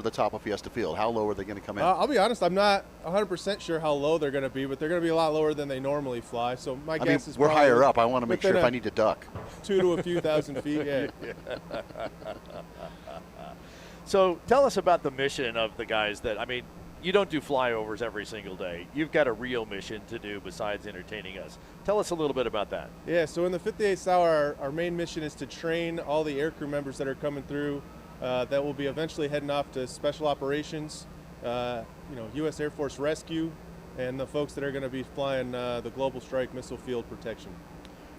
over the top of Fiesta Field? How low are they going to come in? I'll be honest, I'm not 100% sure how low they're going to be, but they're going to be a lot lower than they normally fly. So my guess is we're higher up. I want to make sure if I need to duck. 2 to a few thousand feet, yeah. So tell us about the mission of the guys that, I mean, you don't do flyovers every single day. You've got a real mission to do besides entertaining us. Tell us a little bit about that. Yeah, so in the 58th hour, our main mission is to train all the aircrew members that are coming through that will be eventually heading off to special operations, U.S. Air Force Rescue, and the folks that are going to be flying the Global Strike Missile Field Protection.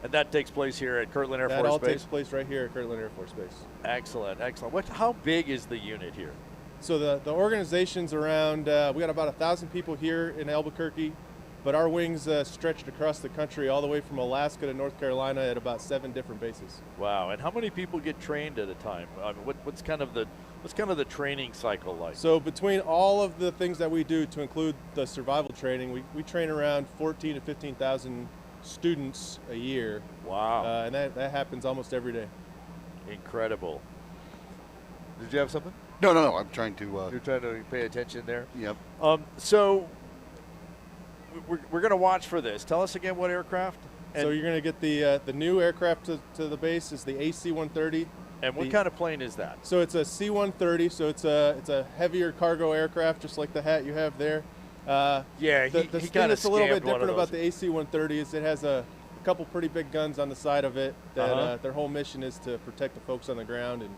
And that takes place here at Kirtland Air Force Base? That all takes place right here at Kirtland Air Force Base. Excellent, excellent. How big is the unit here? So the organization's around, we got about 1,000 people here in Albuquerque, but our wings stretched across the country all the way from Alaska to North Carolina at about 7 different bases. Wow, and how many people get trained at a time? I mean, what's kind of the training cycle like? So between all of the things that we do, to include the survival training, we train around 14 to 15,000 students a year. Wow. And that happens almost every day. Incredible. Did you have something? No. I'm trying to. You're trying to pay attention there? Yep. So we're going to watch for this. Tell us again what aircraft? So you're going to get the new aircraft to the base is the AC-130. And what kind of plane is that? So it's a C-130. So it's a heavier cargo aircraft, just like the hat you have there. The thing that's a little bit different about the AC-130 is it has a couple pretty big guns on the side of it. That their whole mission is to protect the folks on the ground and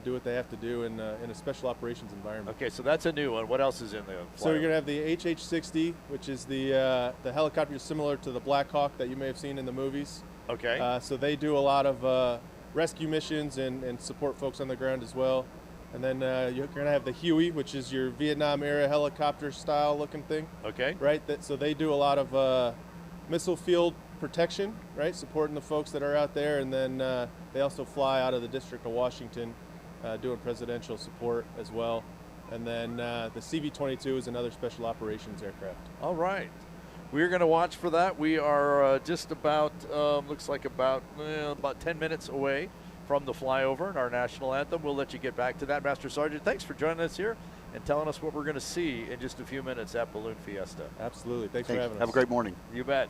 do what they have to do in a special operations environment. Okay, so that's a new one. What else is in there? So you're going to have the HH-60, which is the helicopter similar to the Black Hawk that you may have seen in the movies. Okay. So they do a lot of rescue missions and support folks on the ground as well. And then you're going to have the Huey, which is your Vietnam-era helicopter-style looking thing. Okay. Right. So they do a lot of missile field protection, right, supporting the folks that are out there. And then they also fly out of the District of Washington, doing presidential support as well. And then the CV-22 is another special operations aircraft. All right. We're going to watch for that. We are just about, looks like about 10 minutes away from the flyover and our national anthem. We'll let you get back to that. Master Sergeant, thanks for joining us here and telling us what we're going to see in just a few minutes at Balloon Fiesta. Absolutely. Thanks for having us. Have a great morning. You bet.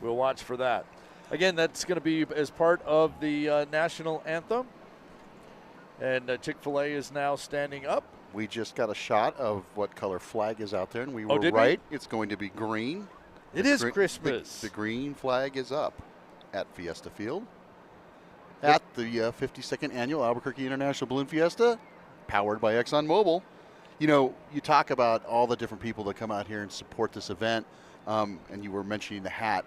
We'll watch for that. Again, that's going to be as part of the national anthem. And Chick-fil-A is now standing up. We just got a shot of what color flag is out there, and we were did right. It's going to be green. It is Christmas. The green flag is up at Fiesta Field at the 52nd Annual Albuquerque International Balloon Fiesta, powered by ExxonMobil. You talk about all the different people that come out here and support this event, and you were mentioning the hat.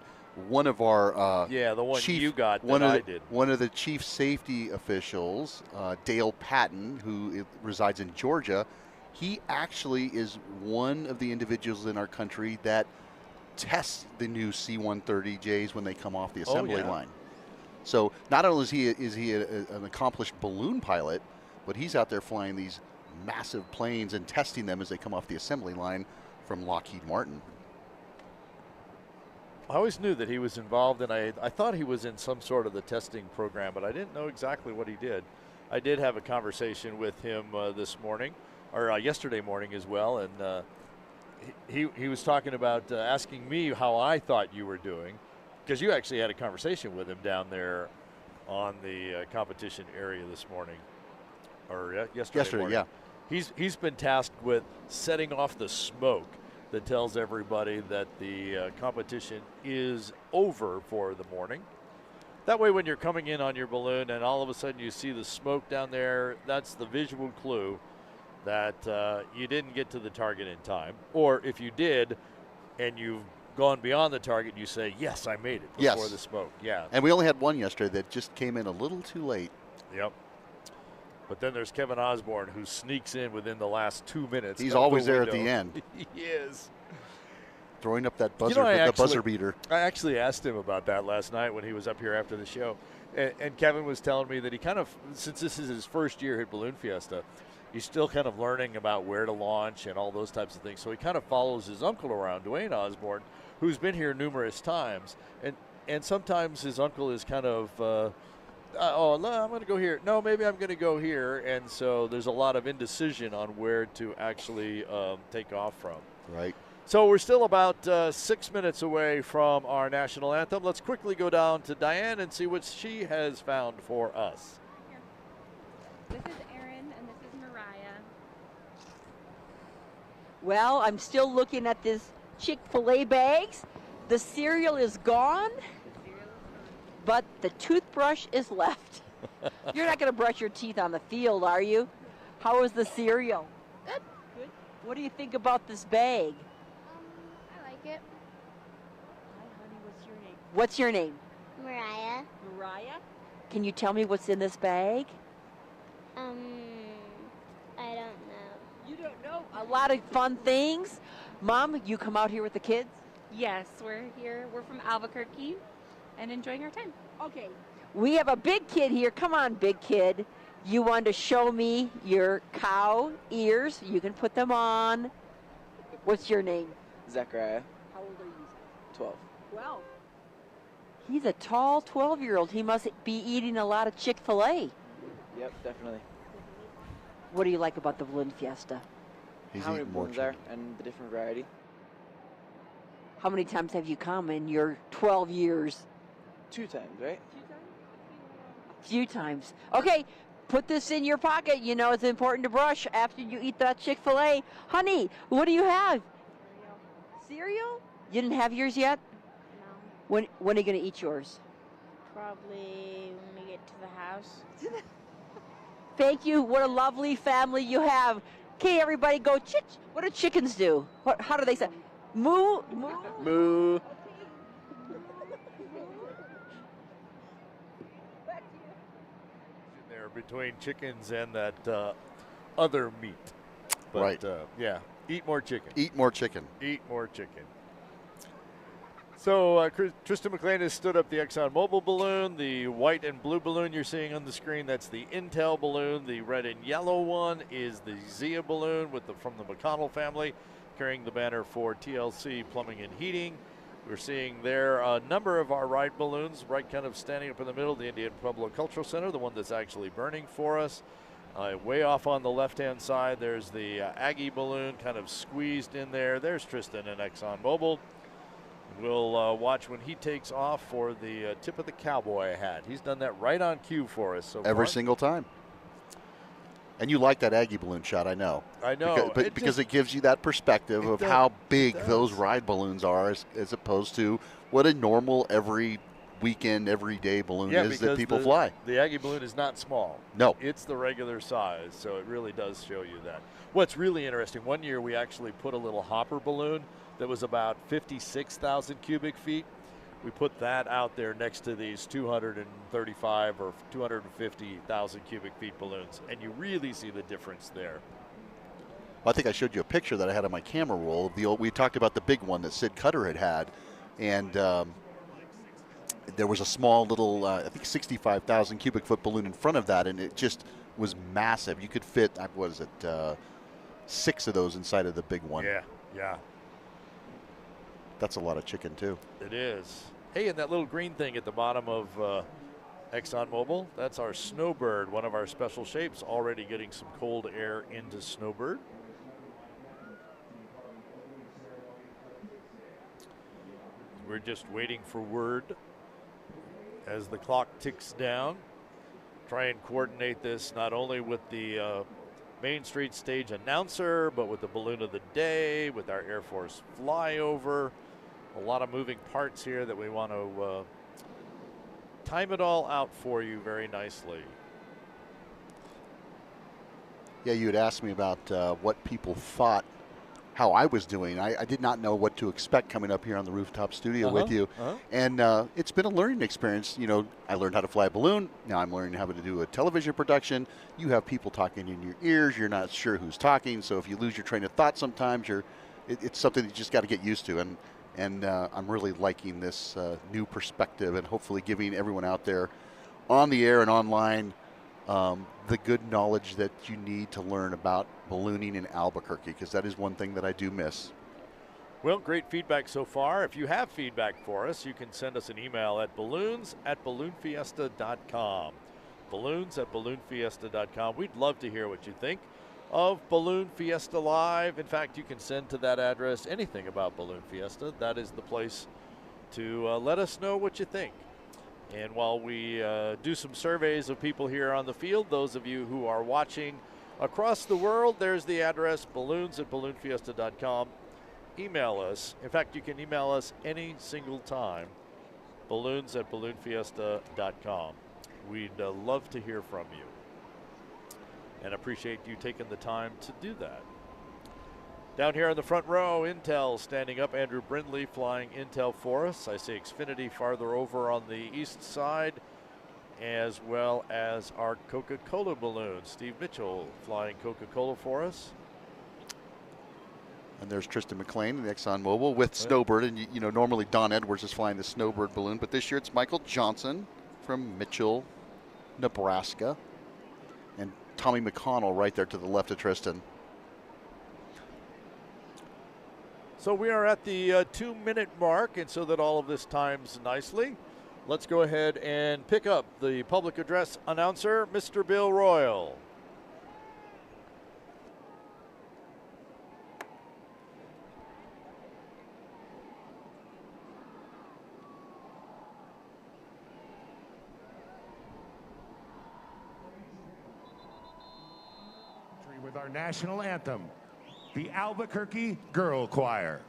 One of our the one chief, you got one that of I the, did. One of the chief safety officials, Dale Patton, who resides in Georgia, he actually is one of the individuals in our country that tests the new C-130Js when they come off the assembly line. So not only is he an accomplished balloon pilot, but he's out there flying these massive planes and testing them as they come off the assembly line from Lockheed Martin. I always knew that he was involved, and I thought he was in some sort of the testing program, but I didn't know exactly what he did. I did have a conversation with him this morning, or yesterday morning as well, and he was talking about asking me how I thought you were doing, because you actually had a conversation with him down there on the competition area this morning, or yesterday morning. Yeah. He's been tasked with setting off the smoke that tells everybody that the competition is over for the morning. That way, when you're coming in on your balloon and all of a sudden you see the smoke down there, that's the visual clue that you didn't get to the target in time. Or if you did and you've gone beyond the target, you say, yes, I made it before the smoke. Yeah. And we only had one yesterday that just came in a little too late. Yep. But then there's Kevin Osborne, who sneaks in within the last 2 minutes. He's always there at the end. He is. Throwing up that buzzer, the buzzer beater. I actually asked him about that last night when he was up here after the show. And Kevin was telling me that he kind of, since this is his first year at Balloon Fiesta, he's still kind of learning about where to launch and all those types of things. So he kind of follows his uncle around, Dwayne Osborne, who's been here numerous times. And sometimes his uncle is kind of oh, no, I'm going to go here. No, maybe I'm going to go here. And so there's a lot of indecision on where to actually take off from. Right. So we're still about 6 minutes away from our national anthem. Let's quickly go down to Diane and see what she has found for us. This is Erin, and this is Mariah. Well, I'm still looking at this Chick-fil-A bags. The cereal is gone, but the toothbrush is left. You're not going to brush your teeth on the field, are you? How is the cereal? Good. Good. What do you think about this bag? I like it. Hi, honey. What's your name? What's your name? Mariah. Mariah. Can you tell me what's in this bag? I don't know. You don't know. A lot of fun things. Mom, you come out here with the kids? Yes, we're here. We're from Albuquerque and enjoying our time. Okay. We have a big kid here. Come on, big kid. You want to show me your cow ears? You can put them on. What's your name? Zachariah, How old are you? 12. 12. He's a tall 12-year-old. He must be eating a lot of Chick-fil-A. Yep, definitely. What do you like about the Balloon Fiesta? He's How many eating more balloons are chicken. and the different variety? How many times have you come in your 12 years? 2 times, right? A few times. Okay, put this in your pocket. You know it's important to brush after you eat that Chick-fil-A. Honey, what do you have? Cereal? You didn't have yours yet? No. When are you going to eat yours? Probably when we get to the house. Thank you. What a lovely family you have. Okay, everybody go chick. What do chickens do? How do they say? Moo, moo. Moo. There between chickens and that other meat. But, Right. Yeah, eat more chicken. Eat more chicken. Eat more chicken. So Tristan McLean has stood up the ExxonMobil balloon. The white and blue balloon you're seeing on the screen, that's the Intel balloon. The red and yellow one is the Zia balloon from the McConnell family, carrying the banner for TLC Plumbing and Heating. We're seeing there a number of our ride balloons, right kind of standing up in the middle, the Indian Pueblo Cultural Center, the one that's actually burning for us. Way off on the left-hand side, there's the Aggie balloon kind of squeezed in there. There's Tristan and ExxonMobil. We'll watch when he takes off for the tip of the cowboy hat. He's done that right on cue for us so far. Every single time. And you like that Aggie balloon shot, I know. I know. Because it gives you that perspective of how big those ride balloons are as opposed to what a normal every weekend, everyday balloon is that people fly. The Aggie balloon is not small. No. It's the regular size, so it really does show you that. What's really interesting, one year we actually put a little hopper balloon that was about 56,000 cubic feet. We put that out there next to these 235 or 250,000 cubic feet balloons, and you really see the difference there. Well, I think I showed you a picture that I had on my camera roll of the old. We talked about the big one that Sid Cutter had, and there was a small little, I think 65,000 cubic foot balloon in front of that, and it just was massive. You could fit, what is it, 6 of those inside of the big one. Yeah. That's a lot of chicken too. It is. Hey, and that little green thing at the bottom of ExxonMobil, that's our Snowbird, one of our special shapes, already getting some cold air into Snowbird. We're just waiting for word as the clock ticks down. Try and coordinate this not only with the Main Street stage announcer, but with the balloon of the day, with our Air Force flyover. A lot of moving parts here that we want to time it all out for you very nicely. Yeah, you had asked me about what people thought, how I was doing. I did not know what to expect coming up here on the rooftop studio with you. And it's been a learning experience. You know, I learned how to fly a balloon. Now I'm learning how to do a television production. You have people talking in your ears. You're not sure who's talking. So if you lose your train of thought sometimes, it's something that you just got to get used to. And I'm really liking this new perspective and hopefully giving everyone out there on the air and online the good knowledge that you need to learn about ballooning in Albuquerque, because that is one thing that I do miss. Well, great feedback so far. If you have feedback for us, you can send us an email at balloons@balloonfiesta.com. Balloons@balloonfiesta.com. We'd love to hear what you think of Balloon Fiesta Live. In fact, you can send to that address anything about Balloon Fiesta. That is the place to let us know what you think. And while we do some surveys of people here on the field, those of you who are watching across the world, there's the address, balloons@balloonfiesta.com. Email us. In fact, you can email us any single time, balloons@balloonfiesta.com. We'd love to hear from you and appreciate you taking the time to do that. Down here in the front row, Intel standing up. Andrew Brindley flying Intel for us. I see Xfinity farther over on the east side, as well as our Coca-Cola balloon. Steve Mitchell flying Coca-Cola for us. And there's Tristan McLean in the ExxonMobil with Snowbird. And, you know, normally Don Edwards is flying the Snowbird balloon, but this year it's Michael Johnson from Mitchell, Nebraska. And Tommy McConnell right there to the left of Tristan. So we are at the 2-minute mark, and so that all of this times nicely, let's go ahead and pick up the public address announcer, Mr. Bill Royal. With our national anthem, the Albuquerque Girl Choir.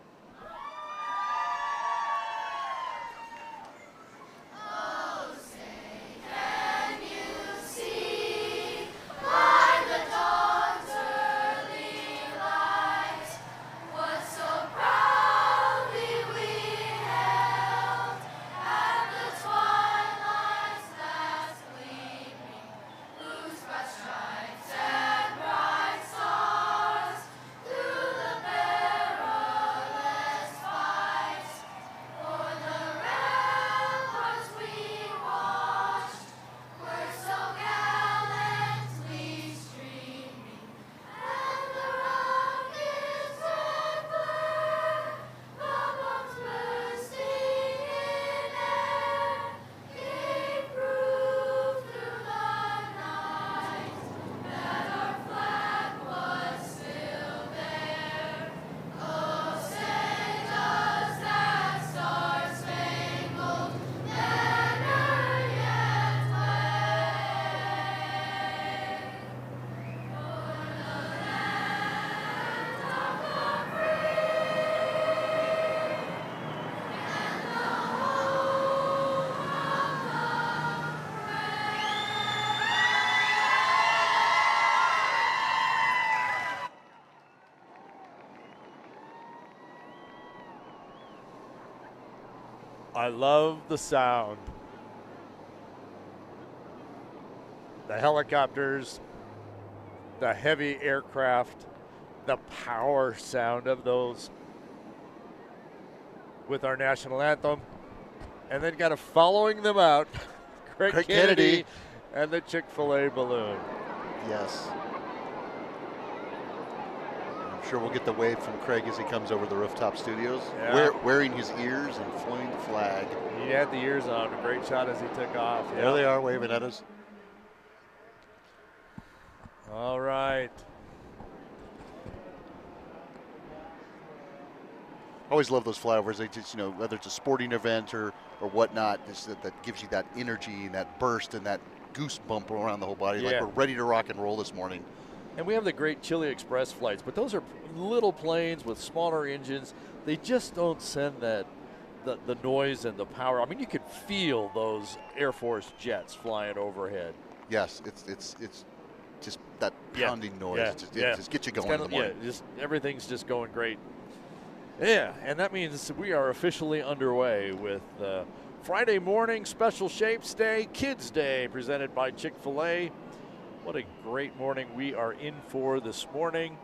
I love the sound. The helicopters, the heavy aircraft, the power sound of those with our national anthem. And then kind of following them out, Craig Kennedy and the Chick-fil-A balloon. Yes. I'm sure we'll get the wave from Craig as he comes over the rooftop studios, wearing his ears and flying the flag. He had the ears on. A great shot as he took off. There they are waving at us. All right. I always love those flyovers. They just, you know, whether it's a sporting event or whatnot, that gives you that energy and that burst and that goose bump around the whole body. Like we're ready to rock and roll this morning. And we have the great Chile Express flights, but those are little planes with smaller engines. They just don't send the noise and the power. I mean, you could feel those Air Force jets flying overhead. Yes, it's just that pounding noise. It just gets you going in the morning. Yeah, everything's just going great. Yeah, and that means we are officially underway with Friday morning special Shapes Day, Kids Day, presented by Chick-fil-A. What a great morning we are in for this morning.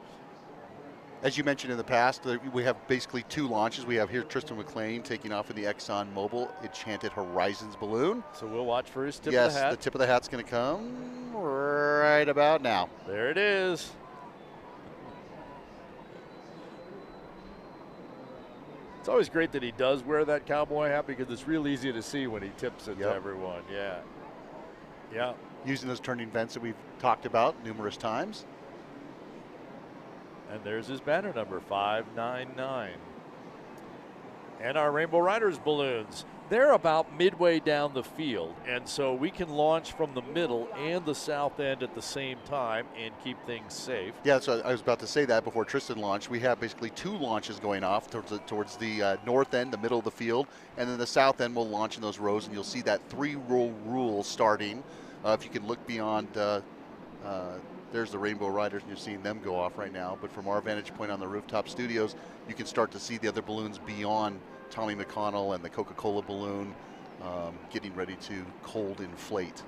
As you mentioned in the past, we have basically two launches. We have here Tristan McLean taking off in the ExxonMobil Enchanted Horizons balloon. So we'll watch for his tip of the hat. Yes, the tip of the hat's going to come right about now. There it is. It's always great that he does wear that cowboy hat because it's real easy to see when he tips it to everyone. Yeah. Yeah. Using those turning vents that we've talked about numerous times. And there's his banner number, 599. And our Rainbow Riders balloons, they're about midway down the field. And so we can launch from the middle and the south end at the same time and keep things safe. Yeah, so I was about to say that before Tristan launched. We have basically 2 launches going off towards the north end, the middle of the field, and then the south end will launch in those rows, and you'll see that 3-row rule starting. If you can look beyond, there's the Rainbow Riders, and you're seeing them go off right now. But from our vantage point on the rooftop studios, you can start to see the other balloons beyond Tommy McConnell and the Coca-Cola balloon getting ready to cold inflate.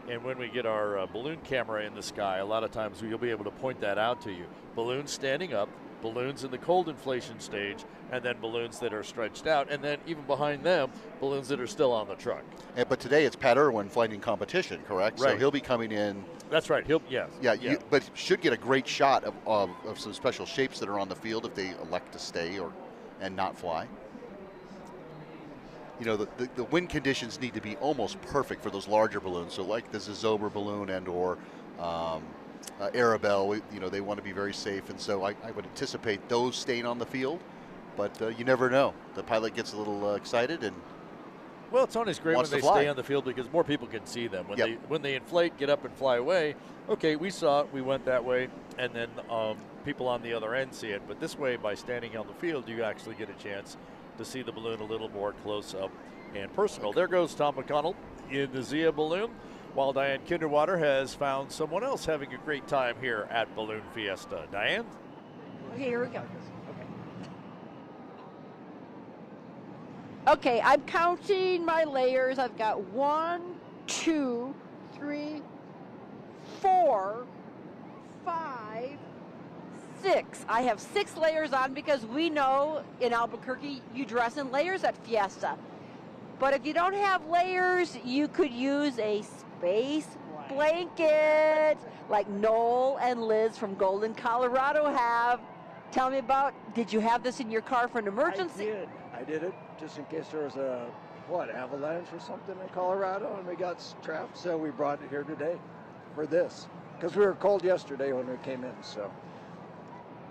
And when we get our balloon camera in the sky, a lot of times you'll be able to point that out to you. Balloons standing up, balloons in the cold inflation stage, and then balloons that are stretched out, and then even behind them, balloons that are still on the truck. But today it's Pat Irwin flying in competition, correct? Right. So he'll be coming in. That's right. Yeah. But should get a great shot of some special shapes that are on the field if they elect to stay and not fly. You know, the wind conditions need to be almost perfect for those larger balloons. So like the Zozober balloon and or Arabelle, they want to be very safe. And so I would anticipate those staying on the field. But you never know. The pilot gets a little excited and well, it's always great when they stay on the field because more people can see them. When they inflate, get up and fly away, okay, we saw it, we went that way, and then people on the other end see it. But this way, by standing on the field, you actually get a chance to see the balloon a little more close up and personal. There goes Tom McConnell in the Zia balloon, while Diane Kinderwater has found someone else having a great time here at Balloon Fiesta. Diane? Okay, here we go. Okay, I'm counting my layers. I've got 1, 2, 3, 4, 5, 6. I have 6 layers on because we know in Albuquerque you dress in layers at Fiesta. But if you don't have layers, you could use a space blanket like Noel and Liz from Golden, Colorado have. Tell me about, did you have this in your car for an emergency? I did it just in case there was a, avalanche or something in Colorado and we got trapped. So we brought it here today for this because we were cold yesterday when we came in. So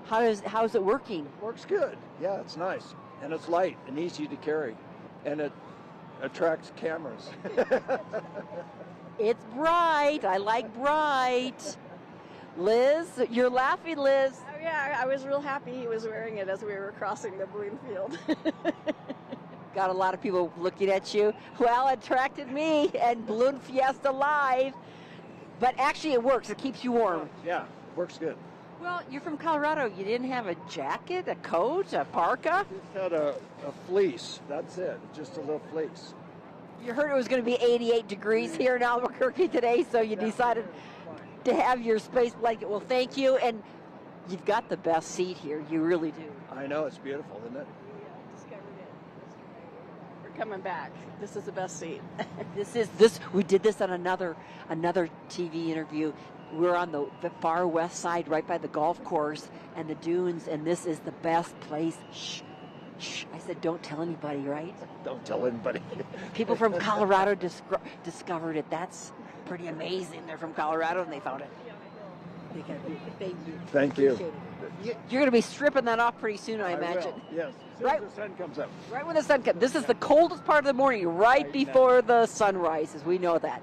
how's it working? Works good. Yeah, it's nice. And it's light and easy to carry. And it attracts cameras. It's bright. I like bright. Liz, you're laughing, Liz. Oh, yeah, I was real happy he was wearing it as we were crossing the balloon field. Got a lot of people looking at you. Well, it attracted me and Balloon Fiesta Live. But actually it works. It keeps you warm. Yeah, works good. Well, you're from Colorado. You didn't have a jacket, a coat, a parka? Just had a fleece. That's it. Just a little fleece. You heard it was going to be 88 degrees here in Albuquerque today, so you decided to have your space blanket. Well, thank you. And you've got the best seat here. You really do. I know. It's beautiful, isn't it? We're coming back. This is the best seat. We did this on another TV interview. We're on the far west side, right by the golf course and the dunes, and this is the best place. Shh, shh. I said, don't tell anybody, right? Don't tell anybody. People from Colorado discovered it. That's pretty amazing. They're from Colorado and they found it. Thank you. You're going to be stripping that off pretty soon, I imagine. Will. Yes. Right. The sun comes up. Right when the sun comes. This is the coldest part of the morning, right before the sun rises. We know that.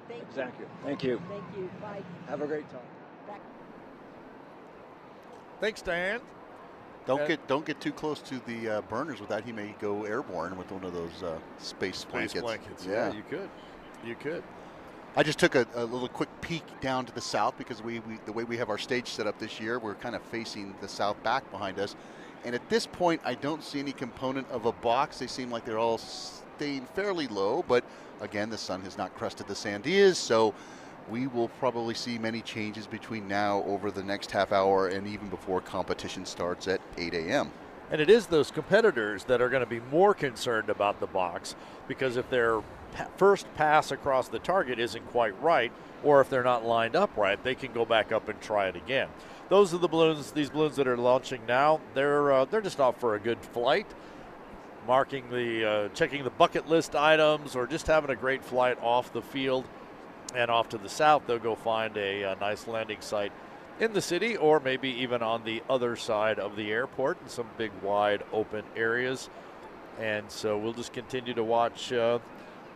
Exactly. Thank you. Thank you. Bye. Have a great time. Thanks, Diane. Don't get too close to the burners with that. He may go airborne with one of those space blankets. Yeah, you could. I just took a little quick peek down to the south because the way we have our stage set up this year, we're kind of facing the south back behind us. And at this point, I don't see any component of a box. They seem like they're all staying fairly low, but again, the sun has not crusted the Sandias, so we will probably see many changes between now over the next half hour and even before competition starts at 8 a.m. And it is those competitors that are going to be more concerned about the box, because if their first pass across the target isn't quite right, or if they're not lined up right, they can go back up and try it again. Those are the balloons, these balloons that are launching now, they're just off for a good flight. checking the bucket list items, or just having a great flight off the field and off to the south. They'll go find a nice landing site in the city, or maybe even on the other side of the airport in some big, wide open areas. And so we'll just continue to watch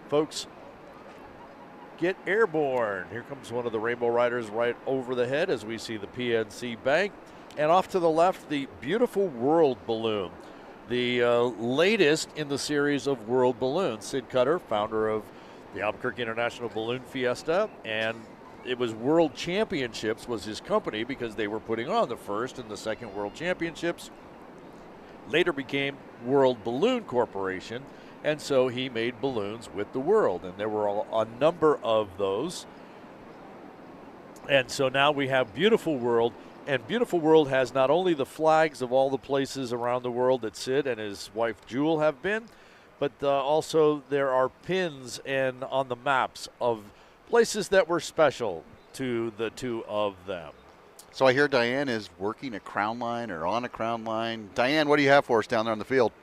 folks get airborne. Here comes one of the Rainbow Riders right over the head as we see the PNC Bank. And off to the left, the beautiful World Balloon, the latest in the series of World Balloons. Sid Cutter, founder of the Albuquerque International Balloon Fiesta, and it was World Championships was his company because they were putting on the first and the second World Championships. Later became World Balloon Corporation, and so he made balloons with the world, and there were a number of those. And so now we have Beautiful World, and Beautiful World has not only the flags of all the places around the world that Sid and his wife Jewel have been, but also there are pins and on the maps of places that were special to the two of them. So I hear Diane is working a crown line or on a crown line. Diane, what do you have for us down there on the field?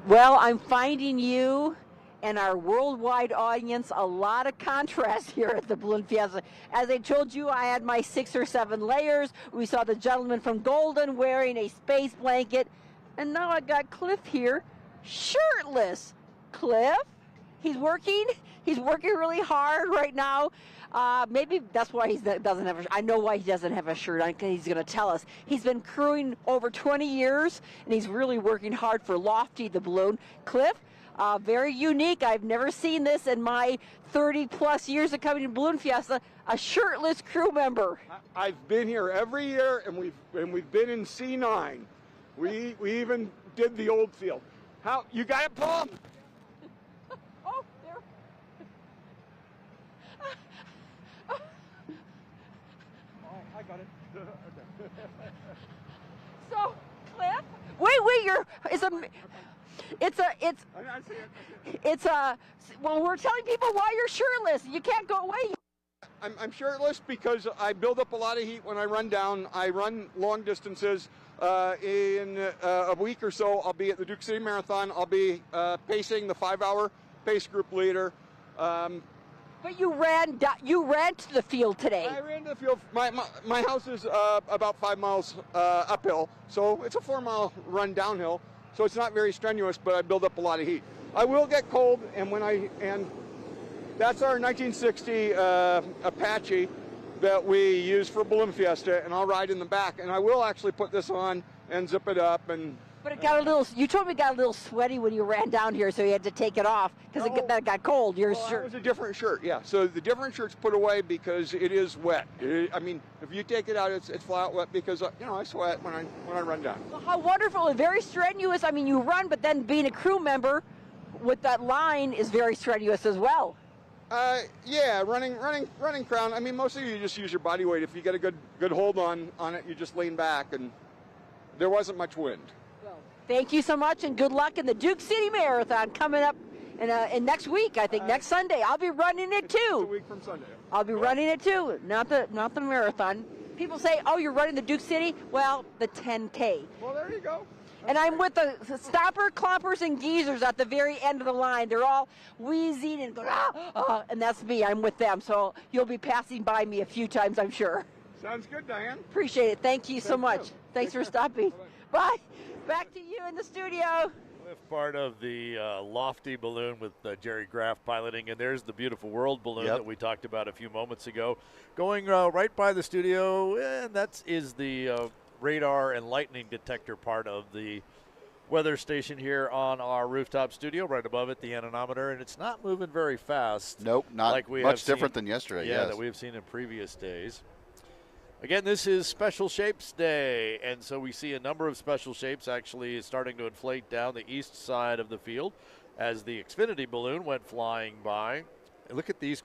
Well, I'm finding you and our worldwide audience a lot of contrast here at the Balloon Fiesta. As I told you, I had my 6 or 7 layers. We saw the gentleman from Golden wearing a space blanket. And now I got Cliff here, shirtless. Cliff, he's working really hard right now. Maybe that's why he doesn't have I know why he doesn't have a shirt on, because he's going to tell us. He's been crewing over 20 years, and he's really working hard for Lofty the balloon. Cliff, very unique. I've never seen this in my 30-plus years of coming to Balloon Fiesta, a shirtless crew member. I've been here every year, and we've been in C9. We even did the old field. How you got it, Paul? Oh, there. I got it. So, Cliff, wait, well, we're telling people why you're shirtless. You can't go away. I'm shirtless because I build up a lot of heat when I run down. I run long distances. In a week or so, I'll be at the Duke City Marathon. I'll be pacing the 5-hour pace group leader. But you ran to the field today. I ran to the field. My house is about 5 miles uphill, so it's a 4-mile run downhill. So it's not very strenuous, but I build up a lot of heat. I will get cold, and that's our 1960 Apache that we use for Balloon Fiesta, and I'll ride in the back. And I will actually put this on and zip it up. But it got you told me it got a little sweaty when you ran down here, so you had to take it off because it got cold. Your shirt. It was a different shirt, yeah. So the different shirt's put away because it is wet. I mean, if you take it out, it's flat wet because I sweat when I run down. Well, how wonderful and very strenuous. I mean, you run, but then being a crew member with that line is very strenuous as well. Yeah, running crown. I mean, mostly you just use your body weight. If you get a good hold on it, you just lean back, and there wasn't much wind. Well, thank you so much, and good luck in the Duke City Marathon coming up in next week. I think next Sunday. I'll be running it too. It's a week from Sunday. I'll be running it too. Not the marathon. People say, "Oh, you're running the Duke City." Well, the 10K. Well, there you go. And I'm with the stopper, clompers, and geezers at the very end of the line. They're all wheezing and going, and that's me. I'm with them. So you'll be passing by me a few times, I'm sure. Sounds good, Diane. Appreciate it. Thank you so much. Thanks for stopping. Bye. Back to you in the studio. Cliff, part of the Lofty balloon with Jerry Graff piloting, and there's the Beautiful World balloon that we talked about a few moments ago, going right by the studio, and that is the radar and lightning detector part of the weather station here on our rooftop studio. Right above it, the anemometer, and it's not moving very fast. Nope, not like we much different than yesterday. Yeah, that we've seen in previous days. Again, this is Special Shapes Day, and so we see a number of special shapes actually starting to inflate down the east side of the field as the Xfinity balloon went flying by. Look at these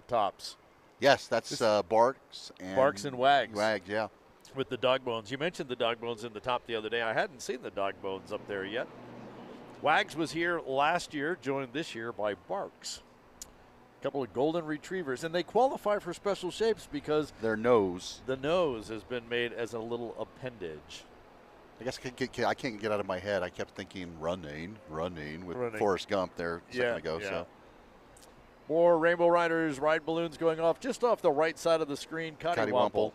tops. Yes, that's Barks and Wags. Wags, yeah. With the dog bones. You mentioned the dog bones in the top the other day. I hadn't seen the dog bones up there yet. Wags was here last year, joined this year by Barks. A couple of golden retrievers, and they qualify for special shapes because their nose. The nose has been made as a little appendage. I guess I can't get out of my head. I kept thinking running with Running. Forrest Gump there a second ago. Yeah. So More Rainbow Riders ride balloons going off just off the right side of the screen. Cottywampel.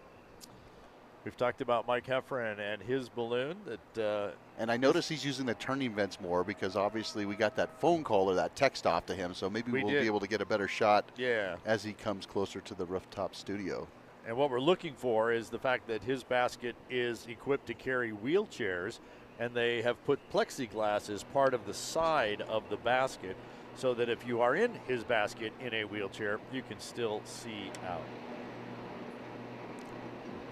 We've talked about Mike Heffron and his balloon. And I notice he's using the turning vents more because obviously we got that phone call or that text off to him. So maybe we'll be able to get a better shot as he comes closer to the rooftop studio. And what we're looking for is the fact that his basket is equipped to carry wheelchairs, and they have put plexiglass as part of the side of the basket so that if you are in his basket in a wheelchair, you can still see out.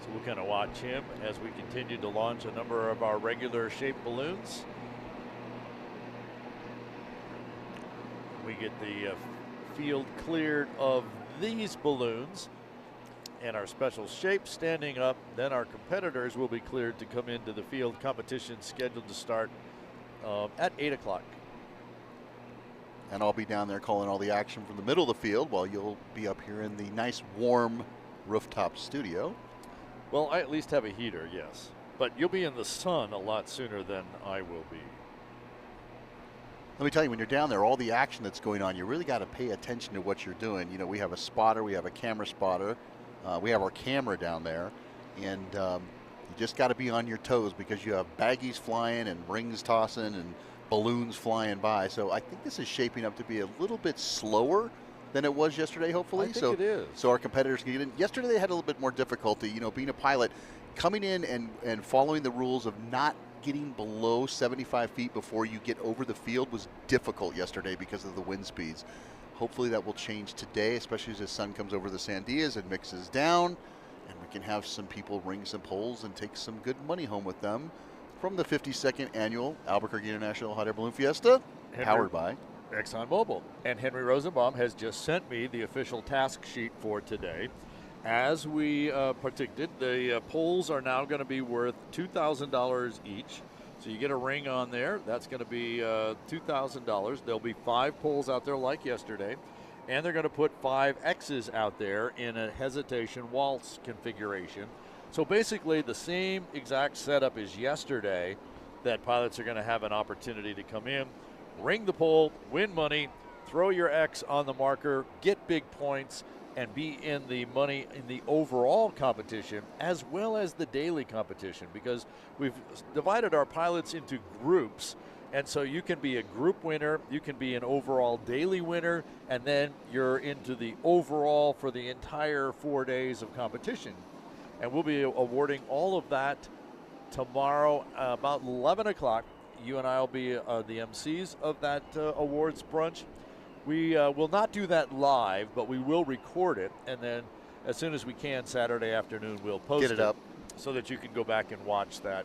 So we'll kind of watch him as we continue to launch a number of our regular shaped balloons. We get the field cleared of these balloons and our special shape standing up. Then our competitors will be cleared to come into the field. Competition scheduled to start at 8 o'clock. And I'll be down there calling all the action from the middle of the field while you'll be up here in the nice warm rooftop studio. Well, I at least have a heater, yes. But you'll be in the sun a lot sooner than I will be. Let me tell you, when you're down there, all the action that's going on, you really got to pay attention to what you're doing. You know, we have a spotter, we have a camera spotter, we have our camera down there, and you just got to be on your toes because you have baggies flying and rings tossing and balloons flying by. So I think this is shaping up to be a little bit slower than it was yesterday, hopefully. I think it is. So our competitors can get in. Yesterday they had a little bit more difficulty, you know, being a pilot, coming in and following the rules of not getting below 75 feet before you get over the field was difficult yesterday because of the wind speeds. Hopefully that will change today, especially as the sun comes over the Sandias and mixes down, and we can have some people ring some poles and take some good money home with them from the 52nd annual Albuquerque International Hot Air Balloon Fiesta, powered by ExxonMobil. And Henry Rosenbaum has just sent me the official task sheet for today. As we predicted, the poles are now going to be worth $2,000 each. So you get a ring on there. That's going to be $2,000. There'll be 5 poles out there like yesterday. And they're going to put 5 X's out there in a hesitation waltz configuration. So basically the same exact setup as yesterday, that pilots are going to have an opportunity to come in, ring the pole, win money, throw your X on the marker, get big points, and be in the money in the overall competition as well as the daily competition, because we've divided our pilots into groups. And so you can be a group winner, you can be an overall daily winner, and then you're into the overall for the entire 4 days of competition. And we'll be awarding all of that tomorrow about 11 o'clock. You and I will be the MCs of that awards brunch. We will not do that live, but we will record it. And then as soon as we can, Saturday afternoon, we'll post it up so that you can go back and watch that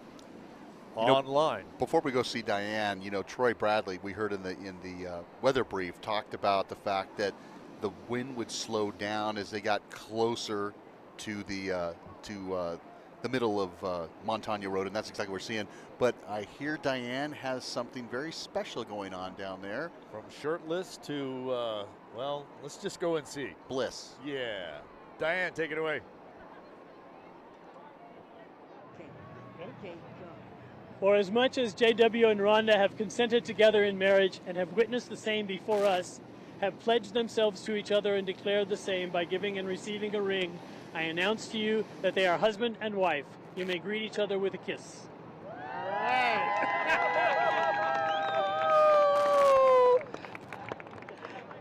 online. Before we go see Diane, you know, Troy Bradley, we heard in the weather brief, talked about the fact that the wind would slow down as they got closer to the middle of Montana Road, and that's exactly what we're seeing. But I hear Diane has something very special going on down there. From shirtless to, well, let's just go and see. Bliss. Yeah. Diane, take it away. Okay, For as much as JW and Rhonda have consented together in marriage and have witnessed the same before us, have pledged themselves to each other and declared the same by giving and receiving a ring, I announce to you that they are husband and wife. You may greet each other with a kiss. All right.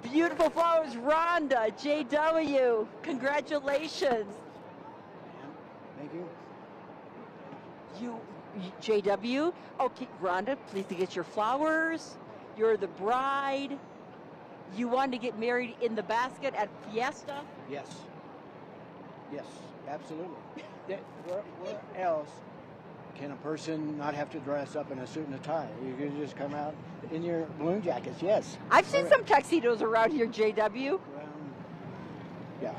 Beautiful flowers, Rhonda, JW. Congratulations. Thank you. JW. Okay, Rhonda, please to get your flowers. You're the bride. You wanted to get married in the basket at Fiesta? Yes. Yes, absolutely. Where else can a person not have to dress up in a suit and a tie? You can just come out in your balloon jackets, yes. I've seen some tuxedos around here, JW. Yeah.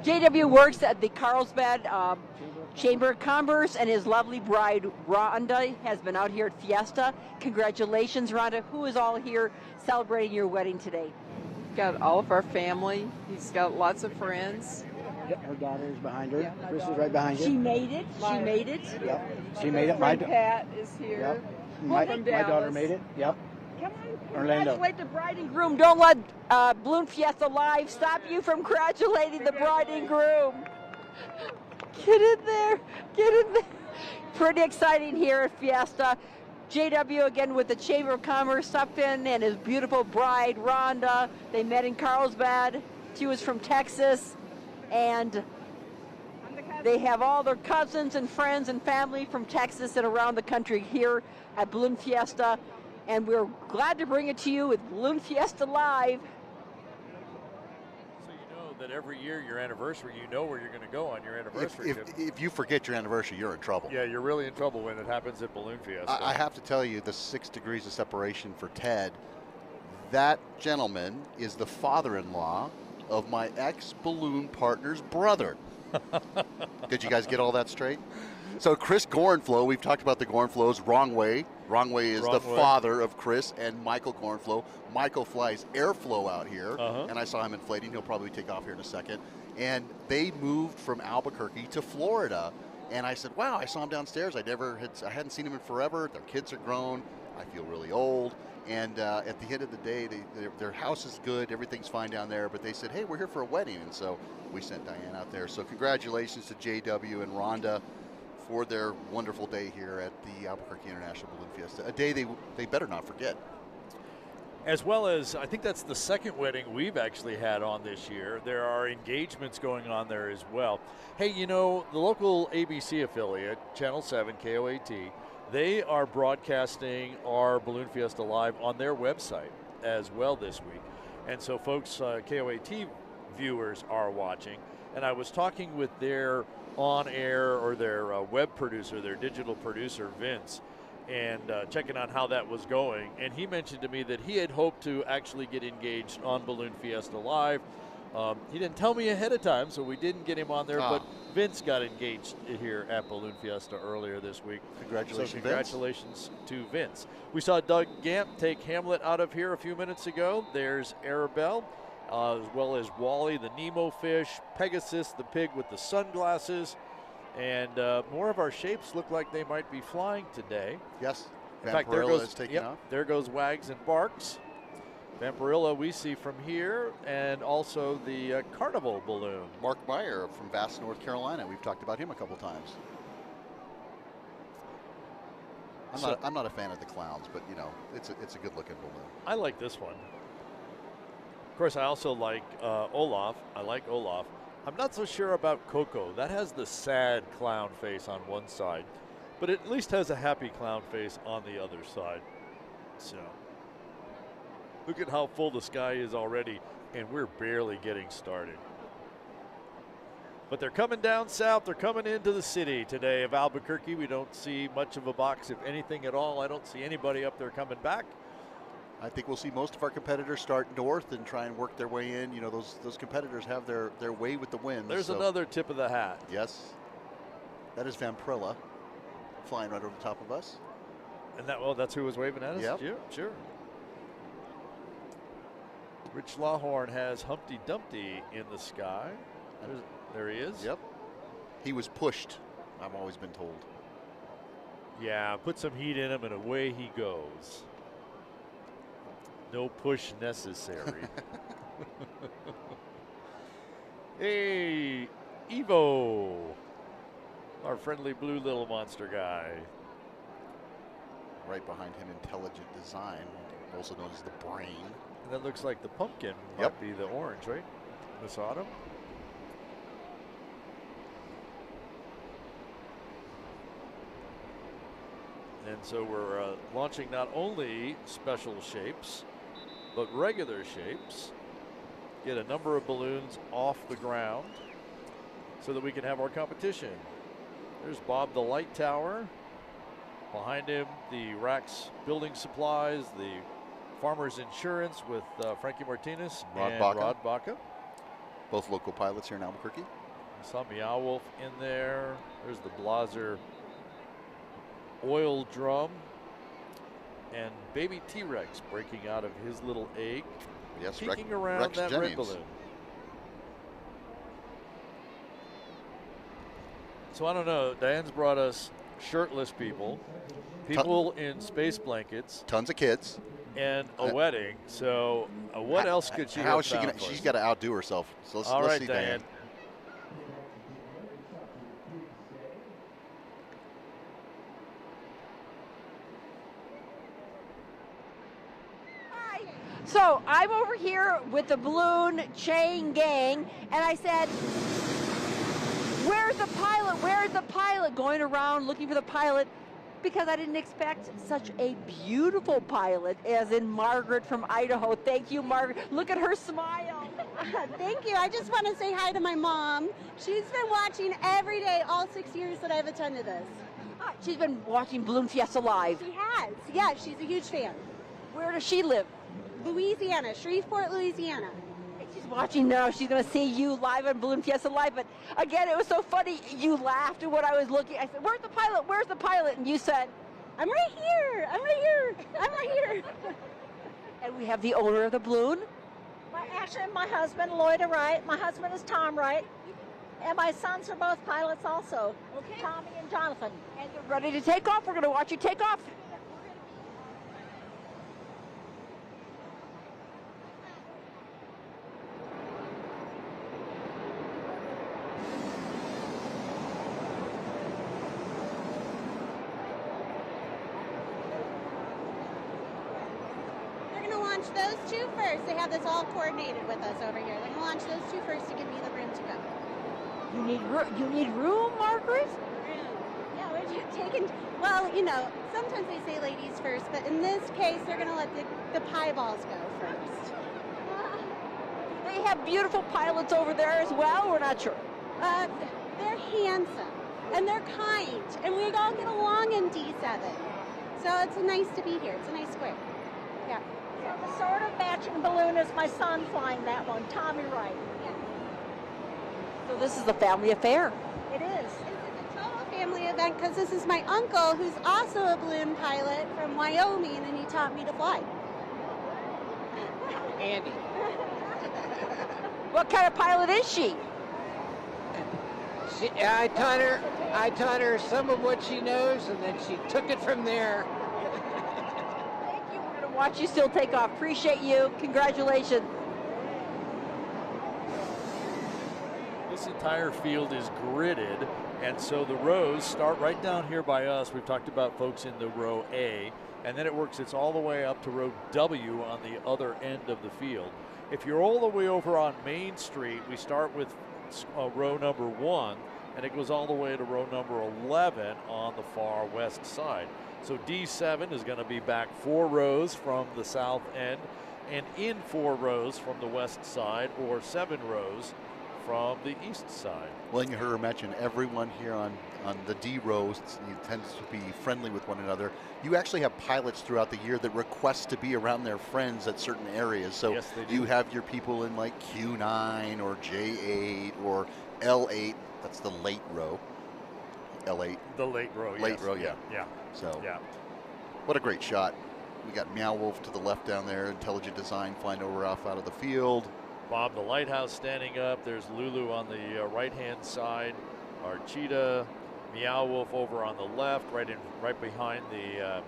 JW works at the Carlsbad Chamber of Commerce, and his lovely bride, Rhonda, has been out here at Fiesta. Congratulations, Rhonda. Who is all here celebrating your wedding today? got all of our family. He's got lots of friends. Yep, her daughter is behind her. Chris is right behind you. She made it. She made it. Yep, she made it. My Pat is here. Yep. My My daughter made it. Yep. Come on, Orlando. congratulate the bride and groom. Don't let Balloon Fiesta Live stop you from congratulating the bride and groom. Get in there. Get in there. Pretty exciting here at Fiesta. JW again with the Chamber of Commerce, Sufton and his beautiful bride, Rhonda. They met in Carlsbad. She was from Texas. And they have all their cousins and friends and family from Texas and around the country here at Balloon Fiesta. And we're glad to bring it to you with Balloon Fiesta Live. So you know that every year your anniversary, you know where you're going to go on your anniversary. If you forget your anniversary, you're in trouble. Yeah, you're really in trouble when it happens at Balloon Fiesta. I have to tell you, the 6 degrees of separation for Ted, that gentleman is the father-in-law of my ex-balloon partner's brother. Did you guys get all that straight? So Chris Gorenflow, we've talked about the Gorenflows. Wrong Way. Wrong Way is the father of Chris and Michael Gorenflow. Michael flies Airflow out here, and I saw him inflating. He'll probably take off here in a second. And they moved from Albuquerque to Florida. And I said, wow, I saw him downstairs. I hadn't seen him in forever. Their kids are grown. I feel really old. And at the end of the day, their house is good. Everything's fine down there. But they said, hey, we're here for a wedding. And so we sent Diane out there. So congratulations to JW and Rhonda for their wonderful day here at the Albuquerque International Balloon Fiesta. A day they better not forget. As well as, I think that's the second wedding we've actually had on this year. There are engagements going on there as well. Hey, you know, the local ABC affiliate, Channel 7, KOAT, they are broadcasting our Balloon Fiesta Live on their website as well this week. And so folks, KOAT viewers are watching. And I was talking with their on-air or their web producer, their digital producer, Vince, and checking on how that was going. And he mentioned to me that he had hoped to actually get engaged on Balloon Fiesta Live. He didn't tell me ahead of time, so we didn't get him on there, but Vince got engaged here at Balloon Fiesta earlier this week. Congratulations, so congratulations to Vince. We saw Doug Gamp take Hamlet out of here a few minutes ago. There's Arabelle, as well as Wally, the Nemo fish, Pegasus, the pig with the sunglasses, and more of our shapes look like they might be flying today. Yes, in fact, there Vampirilla is taking off. There goes Wags and Barks. Vampirilla we see from here, and also the Carnival balloon. Mark Meyer from Bass, North Carolina. We've talked about him a couple times. I'm not a fan of the clowns, but you know, it's a good looking balloon. I like this one. Of course, I also like Olaf. I like Olaf. I'm not so sure about Coco. That has the sad clown face on one side, but it at least has a happy clown face on the other side. So look at how full the sky is already, and we're barely getting started. But they're coming down south. They're coming into the city today of Albuquerque. We don't see much of a box, if anything at all. I don't see anybody up there coming back. I think we'll see most of our competitors start north and try and work their way in. You know, those competitors have their way with the wind. There's another tip of the hat. Yes. That is Vampirilla flying right over the top of us. And that's who was waving at us? Yep. Yeah, sure. Rich Lawhorn has Humpty Dumpty in the sky. There he is. Yep. He was pushed, I've always been told. Yeah, put some heat in him and away he goes. No push necessary. Hey, Evo, our friendly blue little monster guy. Right behind him, Intelligent Design, also known as the Brain. And that looks like the pumpkin might be the orange, right? Miss Autumn. And so we're launching not only special shapes, but regular shapes. Get a number of balloons off the ground so that we can have our competition. There's Bob the Light Tower. Behind him, the Rax Building Supplies, the Farmers Insurance with Frankie Martinez and Rod Baca. Both local pilots here in Albuquerque. I saw Meow Wolf in there. There's the Blaser oil drum. And baby T-Rex breaking out of his little egg. Yes, peeking around Rex that Jennings. red balloon. So I don't know. Diane's brought us shirtless people, people in space blankets, tons of kids, and a wedding. So what else could she How have is she found going to? for She's us? got to outdo herself. So let's, All let's right, see Diane. So I'm over here with the balloon chain gang, and I said, where's the pilot? Where's the pilot? Going around looking for the pilot, because I didn't expect such a beautiful pilot as in Margaret from Idaho. Thank you, Margaret. Look at her smile. Thank you. I just want to say hi to my mom. She's been watching every day, all 6 years that I've attended this. She's been watching Balloon Fiesta live. She has. Yeah, she's a huge fan. Where does she live? Louisiana, Shreveport, Louisiana. She's watching now. She's going to see you live on Balloon Fiesta Live. But again, it was so funny. You laughed at what I was looking. I said, where's the pilot? Where's the pilot? And you said, I'm right here. I'm right here. I'm right here. And we have the owner of the balloon. Actually, my husband, Lloyd Wright. My husband is Tom Wright. And my sons are both pilots also, Tommy and Jonathan. And they're ready to take off. We're going to watch you take off. Those two first. They have this all coordinated with us over here. They're going to launch those two first to give me the room to go. You need room, Margaret? Room. Yeah, we're just taking, well, you know, sometimes they say ladies first, but in this case, they're going to let the pie balls go first. They have beautiful pilots over there as well? We're not sure. They're handsome, and they're kind, and we all get along in D7. So it's nice to be here. It's a nice square. Yeah. The sort of matching balloon is my son flying that one, Tommy Wright. So this is a family affair. It is. It's a total family event because this is my uncle, who's also a balloon pilot from Wyoming, and he taught me to fly. Andy. What kind of pilot is she? I taught her some of what she knows, and then she took it from there. We're gonna watch you still take off. Appreciate you. Congratulations. This entire field is gridded, and so the rows start right down here by us. We've talked about folks in the row A, and then it works its all the way up to row W on the other end of the field. If you're all the way over on Main Street, we start with row number 1, and it goes all the way to row number 11 on the far west side. So D7 is going to be back 4 rows from the south end and in 4 rows from the west side, or 7 rows from the east side. Letting her imagine everyone here on the D rows tends to be friendly with one another. You actually have pilots throughout the year that request to be around their friends at certain areas. So yes, they do. You have your people in like Q9 or J8 or L8. That's the late row. L8. The late row, Late yes. row, yeah. Yeah. So, yeah. What a great shot. We got Meow Wolf to the left down there. Intelligent Design flying over off out of the field. Bob the Lighthouse standing up. There's Lulu on the right-hand side. Our Cheetah, Meow Wolf over on the left, right behind the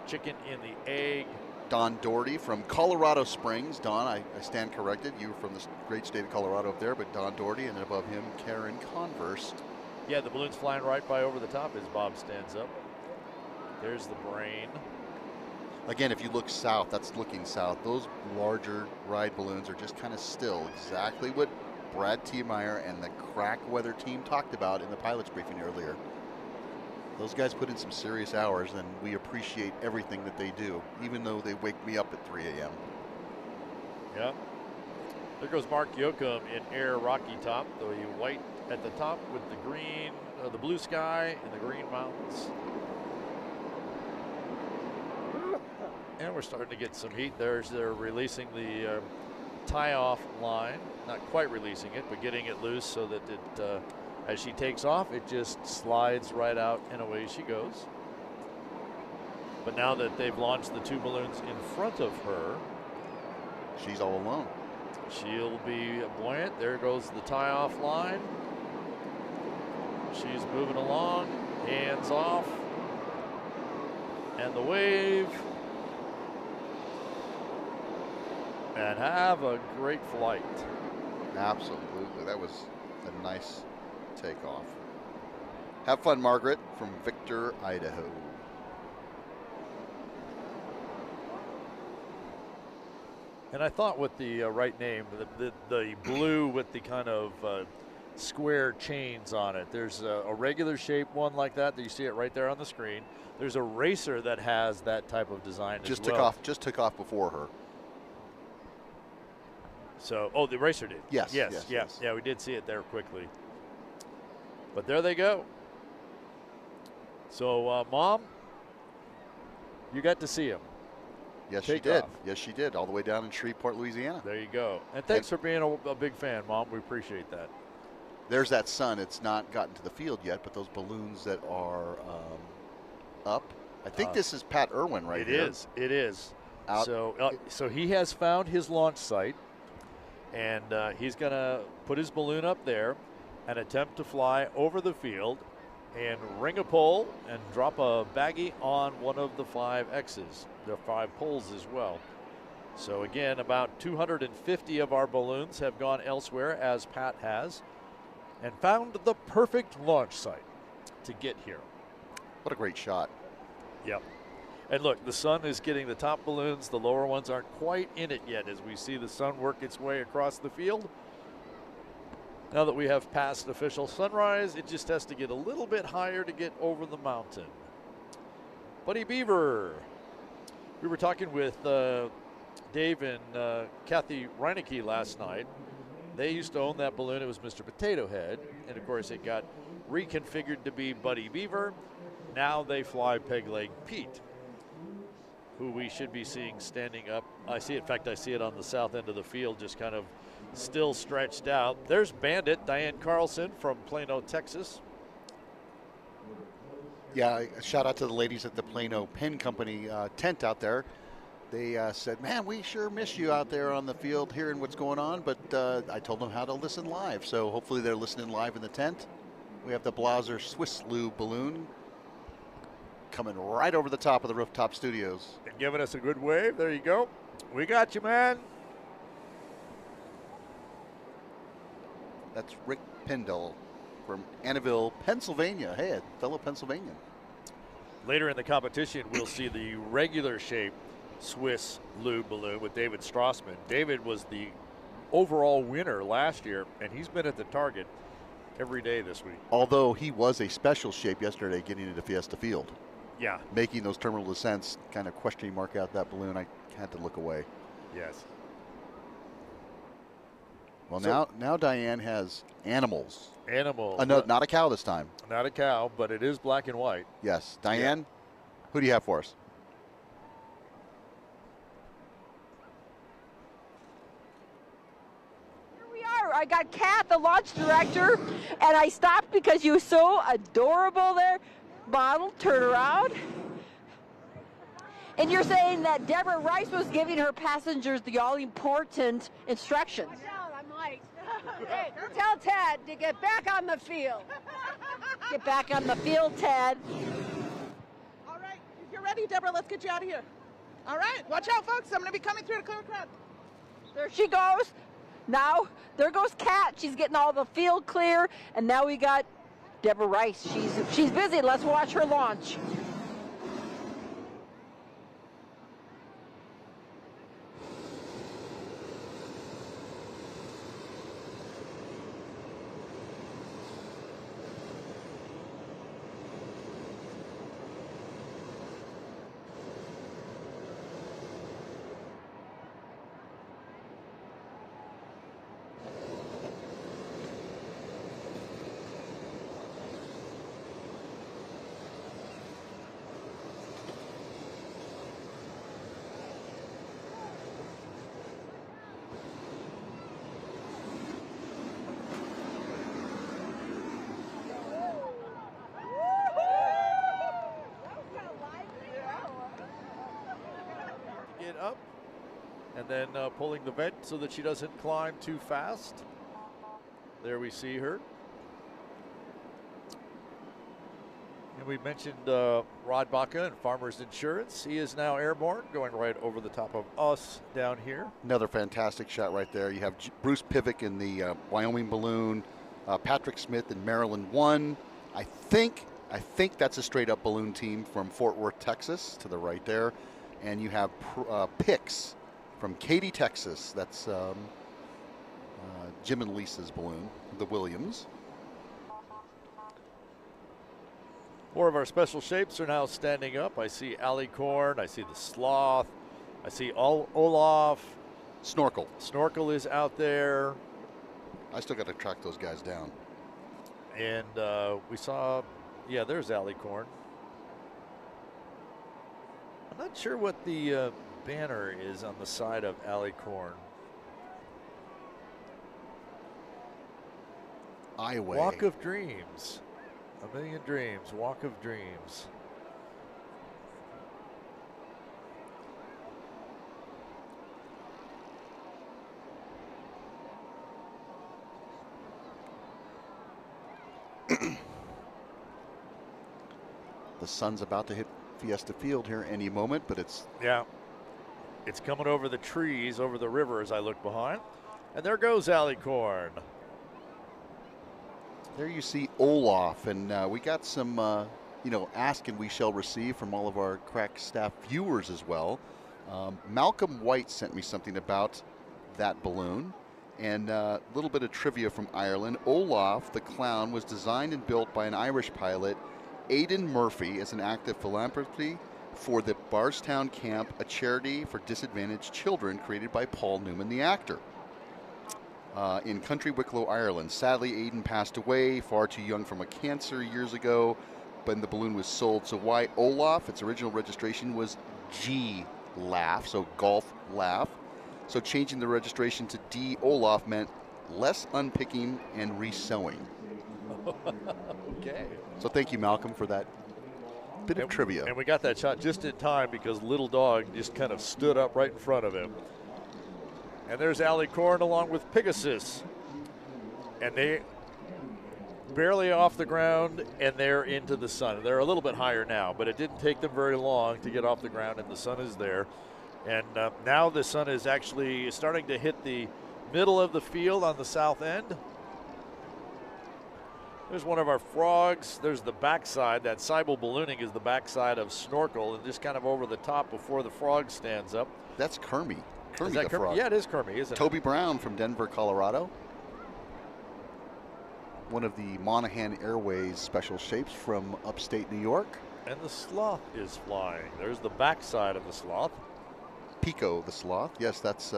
chicken in the egg. Don Doherty from Colorado Springs. Don, I stand corrected. You were from the great state of Colorado up there, but Don Doherty, and then above him, Karen Converse. Yeah, the balloon's flying right by over the top as Bob stands up. There's the brain. Again, if you look south, that's looking south. Those larger ride balloons are just kind of still. Exactly what Brad Tiemeyer and the crack weather team talked about in the pilot's briefing earlier. Those guys put in some serious hours, and we appreciate everything that they do, even though they wake me up at 3 a.m. Yeah. There goes Mark Yoakum in Air Rocky Top, the white at the top with the green, the blue sky and the green mountains. And we're starting to get some heat. They're releasing the tie-off line. Not quite releasing it, but getting it loose so that it, as she takes off, it just slides right out and away she goes. But now that they've launched the 2 balloons in front of her, She's all alone. She'll be buoyant. There goes the tie-off line. She's moving along, hands off, and the wave. And have a great flight. Absolutely. That was a nice takeoff. Have fun, Margaret, from Victor, Idaho. And I thought with the right name, the blue with the kind of square chains on it. There's a regular shape one like that you see it right there on the screen. There's a racer that has that type of design Just as well. took off before her. So, oh, the racer did. Yes. Yeah, we did see it there quickly. But there they go. So, Mom, you got to see him. Yes, she did. Yes, she did. All the way down in Shreveport, Louisiana. There you go. And thanks for being a big fan, Mom. We appreciate that. There's that sun. It's not gotten to the field yet, but those balloons that are up. I think this is Pat Irwin right here. It is. Out. So he has found his launch site, and he's going to put his balloon up there and attempt to fly over the field and ring a pole and drop a baggie on one of the 5 X's. There are 5 poles as well. So again, about 250 of our balloons have gone elsewhere, as Pat has, and found the perfect launch site to get here. What a great shot. Yep. And look, the sun is getting the top balloons. The lower ones aren't quite in it yet as we see the sun work its way across the field. Now that we have passed official sunrise, it just has to get a little bit higher to get over the mountain. Buddy Beaver. We were talking with Dave and Kathy Reinecke last night. They used to own that balloon. It was Mr. Potato Head. And, of course, it got reconfigured to be Buddy Beaver. Now they fly Peg Leg Pete, who we should be seeing standing up. I see it on the south end of the field, just kind of still stretched out. There's Bandit, Diane Carlson from Plano, Texas. Yeah, a shout out to the ladies at the Plano Pen Company tent out there. They said, man, we sure miss you out there on the field hearing what's going on, but I told them how to listen live. So hopefully they're listening live in the tent. We have the Blaser Swiss Lube balloon coming right over the top of the rooftop studios. And giving us a good wave. There you go. We got you, man. That's Rick Pendle from Annabelle, Pennsylvania. Hey, a fellow Pennsylvanian. Later in the competition, we'll see the regular shape Swiss Lube balloon with David Strassman. David was the overall winner last year, and he's been at the target every day this week. Although he was a special shape yesterday getting into Fiesta Field. Yeah. Making those terminal descents, kind of question mark out that balloon. I had to look away. Yes. Well, so, now Diane has animals. Animals. No, not a cow this time. Not a cow, but it is black and white. Yes. Diane, who do you have for us? Here we are. I got Kat, the launch director, and I stopped because you're so adorable there. Model, turn around. And you're saying that Deborah Rice was giving her passengers the all-important instructions. Hey, tell Ted to get back on the field. Get back on the field, Ted. All right, if you're ready, Deborah, let's get you out of here. All right, watch out, folks. I'm going to be coming through to clear crowd. There she goes. Now, there goes Kat. She's getting all the field clear. And now we got Deborah Rice. She's busy. Let's watch her launch. and then pulling the vent so that she doesn't climb too fast. There we see her. And we mentioned Rod Baca and Farmers Insurance. He is now airborne, going right over the top of us down here. Another fantastic shot right there. You have Bruce Pivick in the Wyoming balloon, Patrick Smith in Maryland 1. I think that's a straight-up balloon team from Fort Worth, Texas, to the right there. And you have Pix from Katy, Texas. That's Jim and Lisa's balloon, the Williams. More of our special shapes are now standing up. I see Alicorn, I see the Sloth, I see Olaf. Snorkel. Snorkel is out there. I still got to track those guys down. And we saw, yeah, there's Alicorn. I'm not sure what the banner is on the side of Alicorn. Highway. Walk of Dreams. A Million Dreams, Walk of Dreams. The sun's about to hit Fiesta Field here any moment, but it's... Yeah. It's coming over the trees, over the river as I look behind. And there goes Alicorn. There you see Olaf, and we got some, ask and we shall receive from all of our crack staff viewers as well. Malcolm White sent me something about that balloon, and a little bit of trivia from Ireland. Olaf, the clown, was designed and built by an Irish pilot, Aidan Murphy, as an act of philanthropy for the Barstown Camp, a charity for disadvantaged children created by Paul Newman, the actor. In Country Wicklow, Ireland. Sadly, Aidan passed away far too young from a cancer years ago, but the balloon was sold. So why Olaf? Its original registration was G Laugh, so golf laugh. So changing the registration to D Olaf meant less unpicking and resewing. Okay. So thank you, Malcolm, for that bit of trivia. And we got that shot just in time because Little Dog just kind of stood up right in front of him. And there's Alicorn along with Pegasus. And they barely off the ground, and they're into the sun. They're a little bit higher now, but it didn't take them very long to get off the ground, and the sun is there. And now the sun is actually starting to hit the middle of the field on the south end. There's one of our frogs. There's the backside. That Seibel ballooning is the backside of Snorkel, and just kind of over the top before the frog stands up. That's Kermie. Kermie Is that the Kermie? frog. Yeah, it is Kermie, isn't it? Toby Brown from Denver, Colorado. One of the Monahan Airways special shapes from upstate New York. And the sloth is flying. There's the backside of the sloth. Pico the sloth. Yes, that's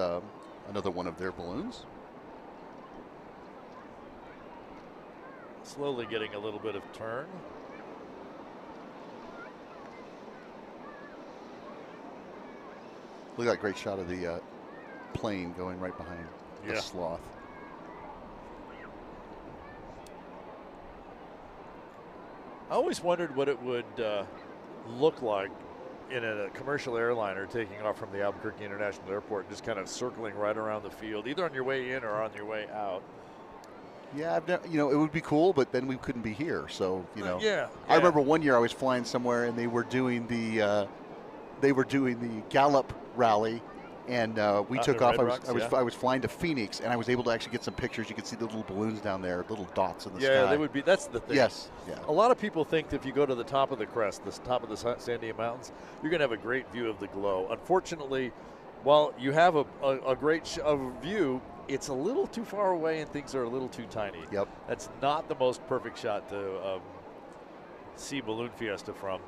another one of their balloons. Slowly getting a little bit of turn. Look at that great shot of the plane going right behind the sloth. I always wondered what it would look like in a commercial airliner taking off from the Albuquerque International Airport and just kind of circling right around the field, either on your way in or on your way out. Yeah, I've never, it would be cool, but then we couldn't be here. So, Yeah. I remember one year I was flying somewhere and they were doing the Gallup rally, and we took off. I was flying to Phoenix, and I was able to actually get some pictures. You could see the little balloons down there, little dots in the sky. Yeah, they would be. That's the thing. Yes. Yeah. A lot of people think that if you go to the top of the crest, the top of the Sandia Mountains, you're going to have a great view of the glow. Unfortunately, while you have a great view, it's a little too far away and things are a little too tiny. Yep. That's not the most perfect shot to see Balloon Fiesta from.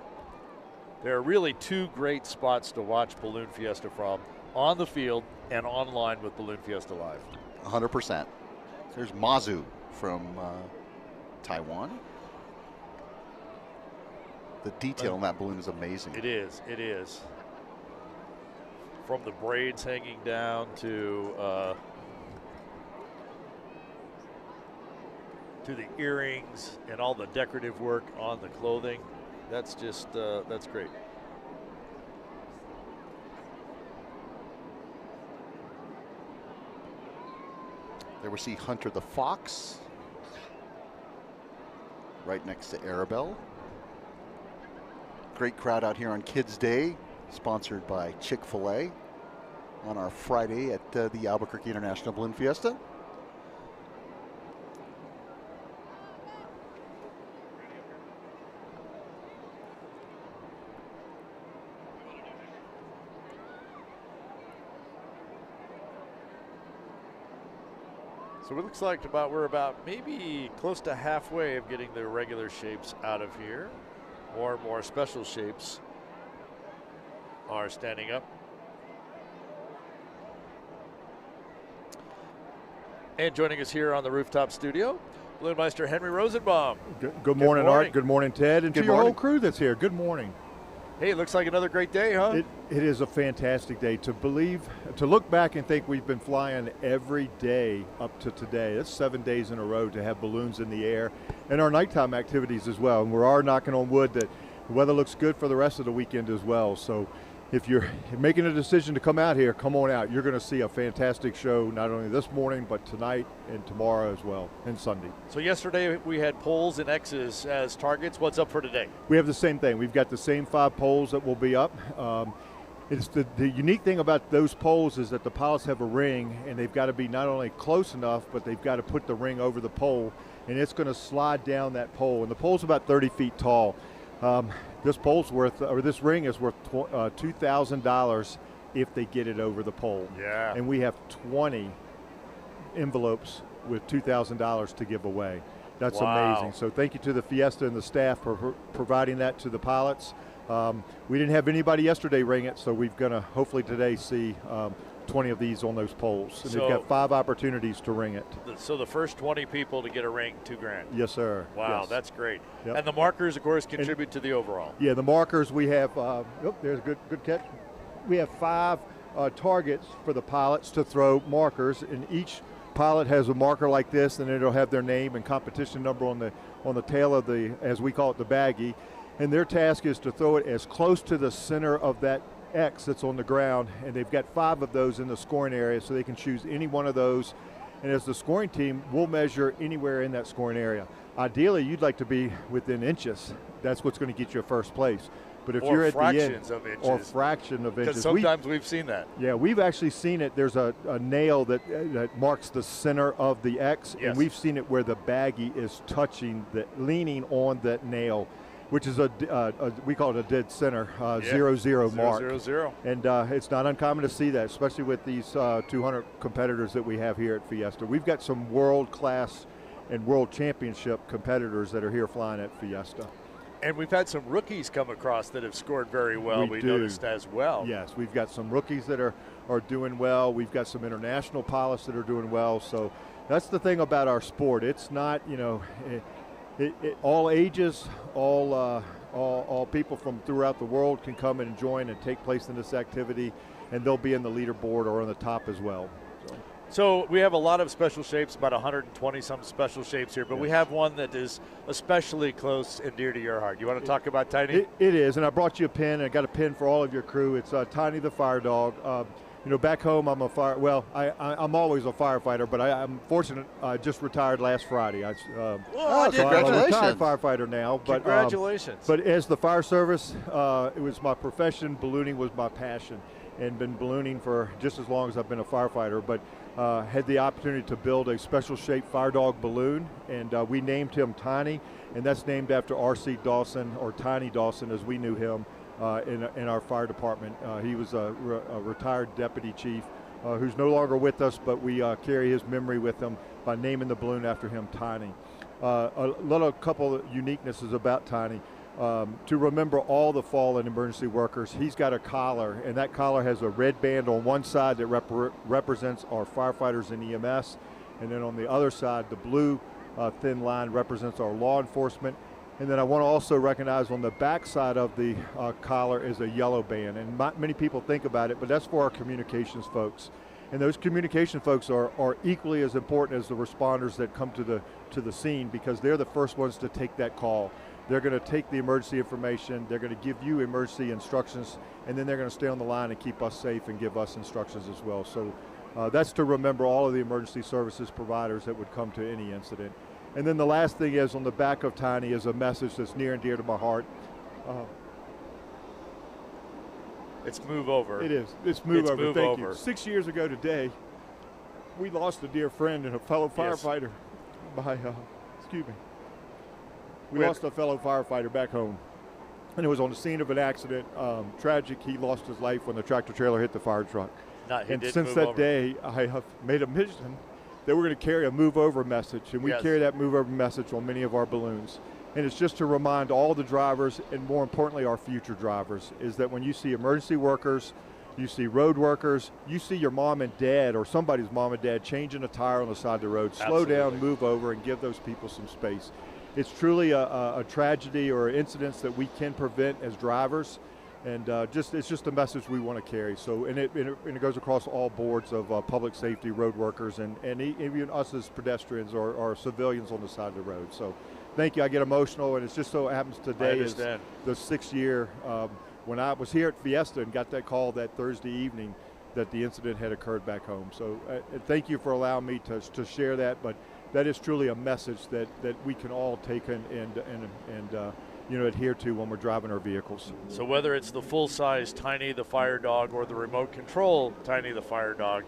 There are really two great spots to watch Balloon Fiesta from: on the field and online with Balloon Fiesta Live. 100%. There's Mazu from Taiwan. The detail on that balloon is amazing. It is. It is. From the braids hanging down to the earrings and all the decorative work on the clothing. That's just, that's great. There we see Hunter the Fox, right next to Arabelle. Great crowd out here on Kids Day, sponsored by Chick-fil-A on our Friday at the Albuquerque International Balloon Fiesta. So it looks like we're about maybe close to halfway of getting the regular shapes out of here. More and more special shapes are standing up. And joining us here on the rooftop studio, Balloonmeister Henry Rosenbaum. Good morning, Art. Good morning, Ted. And to your whole crew that's here, good morning. Hey, it looks like another great day, huh? It is a fantastic day. To look back and think we've been flying every day up to today. That's 7 days in a row to have balloons in the air, and our nighttime activities as well. And we are knocking on wood that the weather looks good for the rest of the weekend as well. So if you're making a decision to come out here, come on out. You're going to see a fantastic show, not only this morning, but tonight and tomorrow as well, and Sunday. So yesterday we had poles and X's as targets. What's up for today? We have the same thing. We've got the same 5 poles that will be up. It's the unique thing about those poles is that the pilots have a ring, and they've got to be not only close enough, but they've got to put the ring over the pole, and it's going to slide down that pole. And the pole's about 30 feet tall. This ring is worth $2,000 if they get it over the pole. Yeah. And we have 20 envelopes with $2,000 to give away. That's amazing. So thank you to the Fiesta and the staff for providing that to the pilots. We didn't have anybody yesterday ring it, so we're going to hopefully today see 20 of these on those poles. And we've got 5 opportunities to ring it. So the first 20 people to get a ring, $2,000. Yes, sir. Wow, yes. That's great. Yep. And the markers, of course, contribute to the overall. Yeah, the markers we have. There's a good catch. We have 5 targets for the pilots to throw markers, and each pilot has a marker like this, and it'll have their name and competition number on the tail of the, as we call it, the baggie. And their task is to throw it as close to the center of that X that's on the ground, and they've got 5 of those in the scoring area, so they can choose any one of those. And as the scoring team, we'll measure anywhere in that scoring area. Ideally, you'd like to be within inches. That's what's going to get you a first place. But if you're at the end, or fraction of inches, because sometimes we've seen that. Yeah, we've actually seen it. There's a nail that marks the center of the X, Yes. and we've seen it where the baggie is leaning on that nail, which is we call it a dead center, 0-0 mark. 0-0. And it's not uncommon to see that, especially with these 200 competitors that we have here at Fiesta. We've got some world-class and world championship competitors that are here flying at Fiesta. And we've had some rookies come across that have scored very well, we noticed as well. Yes, we've got some rookies that are doing well. We've got some international pilots that are doing well. So that's the thing about our sport. It's not, all ages, all people from throughout the world can come and join and take place in this activity, and they'll be in the leaderboard or on the top as well. So we have a lot of special shapes, about 120 some special shapes here, but we have one that is especially close and dear to your heart. You want to talk about Tiny? It is, and I brought you a pin, and I got a pin for all of your crew. It's Tiny the Fire Dog. Back home I'm I'm always a firefighter, but I'm fortunate I just retired last Friday. Congratulations. I'm a retired firefighter now. But, congratulations. But as the fire service, it was my profession. Ballooning was my passion, and been ballooning for just as long as I've been a firefighter. But had the opportunity to build a special shaped Fire Dog balloon, and we named him Tiny, and that's named after R.C. Dawson, or Tiny Dawson as we knew him in our fire department. He was a retired deputy chief who's no longer with us, but we carry his memory with him by naming the balloon after him, Tiny. A couple of uniquenesses about Tiny. To remember all the fallen emergency workers, he's got a collar, and that collar has a red band on one side that represents our firefighters and EMS, and then on the other side, the blue thin line represents our law enforcement. And then I want to also recognize on the back side of the collar is a yellow band, and many people think about it, but that's for our communications folks. And those communication folks are equally as important as the responders that come to the scene, because they're the first ones to take that call. They're going to take the emergency information, they're going to give you emergency instructions, and then they're going to stay on the line and keep us safe and give us instructions as well. So That's to remember all of the emergency services providers that would come to any incident. And then the last thing is, on the back of Tiny is a message that's near and dear to my heart. It's move over. It is. It's move over. Move Thank over. you. 6 years ago today, we lost a dear friend and a fellow firefighter by, excuse me. We lost a fellow firefighter back home. And it was on the scene of an accident. Tragic. He lost his life when the tractor trailer hit the fire truck. And since that day, I have made a mission that we're going to carry a move over message. And we carry that move over message on many of our balloons. And it's just to remind all the drivers, and more importantly our future drivers, is that when you see emergency workers, you see road workers, you see your mom and dad or somebody's mom and dad changing a tire on the side of the road, slow down, move over, and give those people some space. It's truly a tragedy or incidents that we can prevent as drivers, and it's just a message we want to carry. So, and it goes across all boards of public safety, road workers, and even us as pedestrians or civilians on the side of the road. So, thank you. I get emotional, and it just so happens today is the 6th year when I was here at Fiesta and got that call that Thursday evening that the incident had occurred back home. So, thank you for allowing me to share that. But that is truly a message that we can all take and adhere to when we're driving our vehicles. So whether it's the full-size Tiny the Fire Dog or the remote control Tiny the Fire Dog,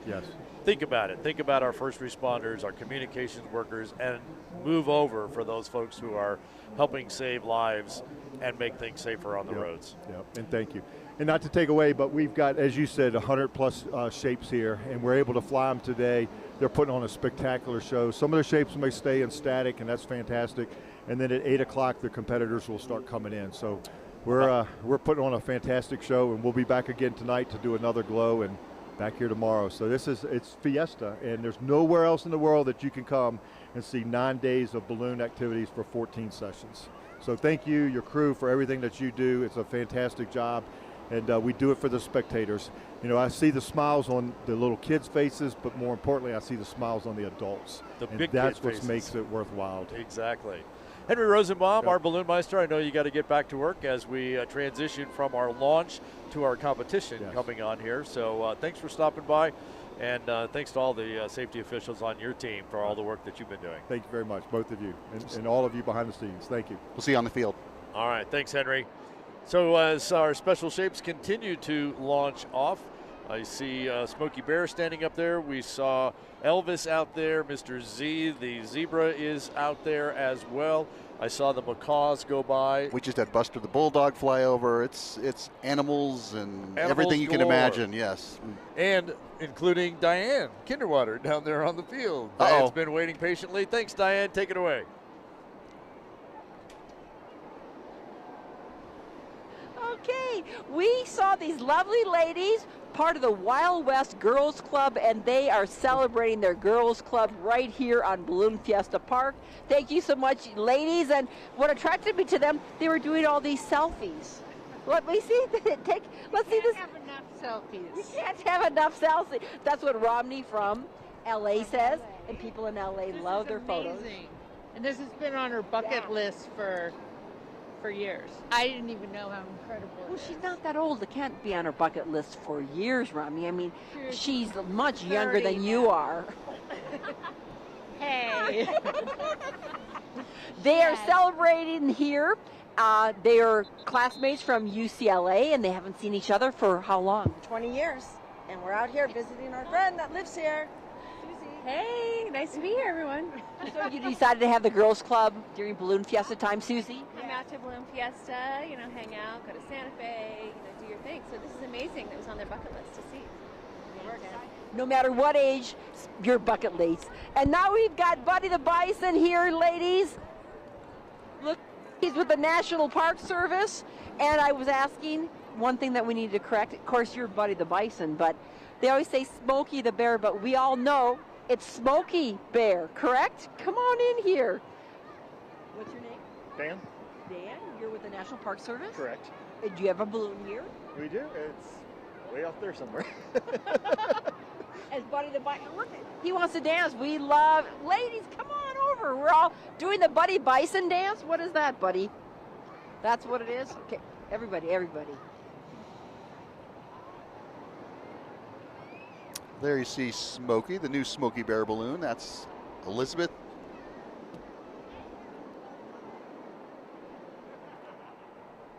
think about it. Think about our first responders, our communications workers, and move over for those folks who are helping save lives and make things safer on the roads. And thank you. And not to take away, but we've got, as you said, 100-plus shapes here, and we're able to fly them today. They're putting on a spectacular show. Some of the shapes may stay in static, and that's fantastic. And then at 8 o'clock, the competitors will start coming in. So we're putting on a fantastic show, and we'll be back again tonight to do another glow, and back here tomorrow. So it's Fiesta, and there's nowhere else in the world that you can come and see 9 days of balloon activities for 14 sessions. So thank you, your crew, for everything that you do. It's a fantastic job. And we do it for the spectators. You know, I see the smiles on the little kids' faces, but more importantly, I see the smiles on the adults. That's what makes it worthwhile. Exactly. Henry Rosenbaum, our Balloon Meister, I know you got to get back to work as we transition from our launch to our competition coming on here. So thanks for stopping by, and thanks to all the safety officials on your team for all the work that you've been doing. Thank you very much, both of you, and all of you behind the scenes. Thank you. We'll see you on the field. All right. Thanks, Henry. So as our special shapes continue to launch off, I see Smokey Bear standing up there. We saw Elvis out there. Mr. Z, the zebra, is out there as well. I saw the macaws go by. We just had Buster the Bulldog fly over. It's animals and everything you can imagine, yes. And including Diane Kinderwater down there on the field. Diane's been waiting patiently. Thanks, Diane. Take it away. Okay, we saw these lovely ladies, part of the Wild West Girls Club, and they are celebrating their Girls Club right here on Balloon Fiesta Park. Thank you so much, ladies. And what attracted me to them, they were doing all these selfies. Let me see. Let's see this. Have enough selfies. You can't have enough selfies. That's what Romney from LA says, and people in LA love their photos. And this has been on her bucket list for years. I didn't even know how incredible it is. She's not that old. It can't be on her bucket list for years, Romney. I mean, she's much younger than you are. Hey. They are celebrating here. They are classmates from UCLA, and they haven't seen each other for how long? 20 years. And we're out here visiting our friend that lives here. Hey, nice to be here, everyone. So you decided to have the Girls Club during Balloon Fiesta time, Susie? Come out to Balloon Fiesta, hang out, go to Santa Fe, do your thing. So this is amazing that was on their bucket list to see. No matter what age, your bucket list. And now we've got Buddy the Bison here, ladies. Look, he's with the National Park Service. And I was asking one thing that we need to correct. Of course, you're Buddy the Bison, but they always say Smokey the Bear, but we all know it's Smokey Bear, correct? Come on in here. What's your name? Dan. Dan, you're with the National Park Service? Correct. And do you have a balloon here? We do. It's way out there somewhere. As Buddy the Bison, look, he wants to dance. We love, ladies, come on over. We're all doing the Buddy Bison dance. What is that, Buddy? That's what it is? Okay, everybody. There you see Smokey, the new Smokey Bear balloon. That's Elizabeth.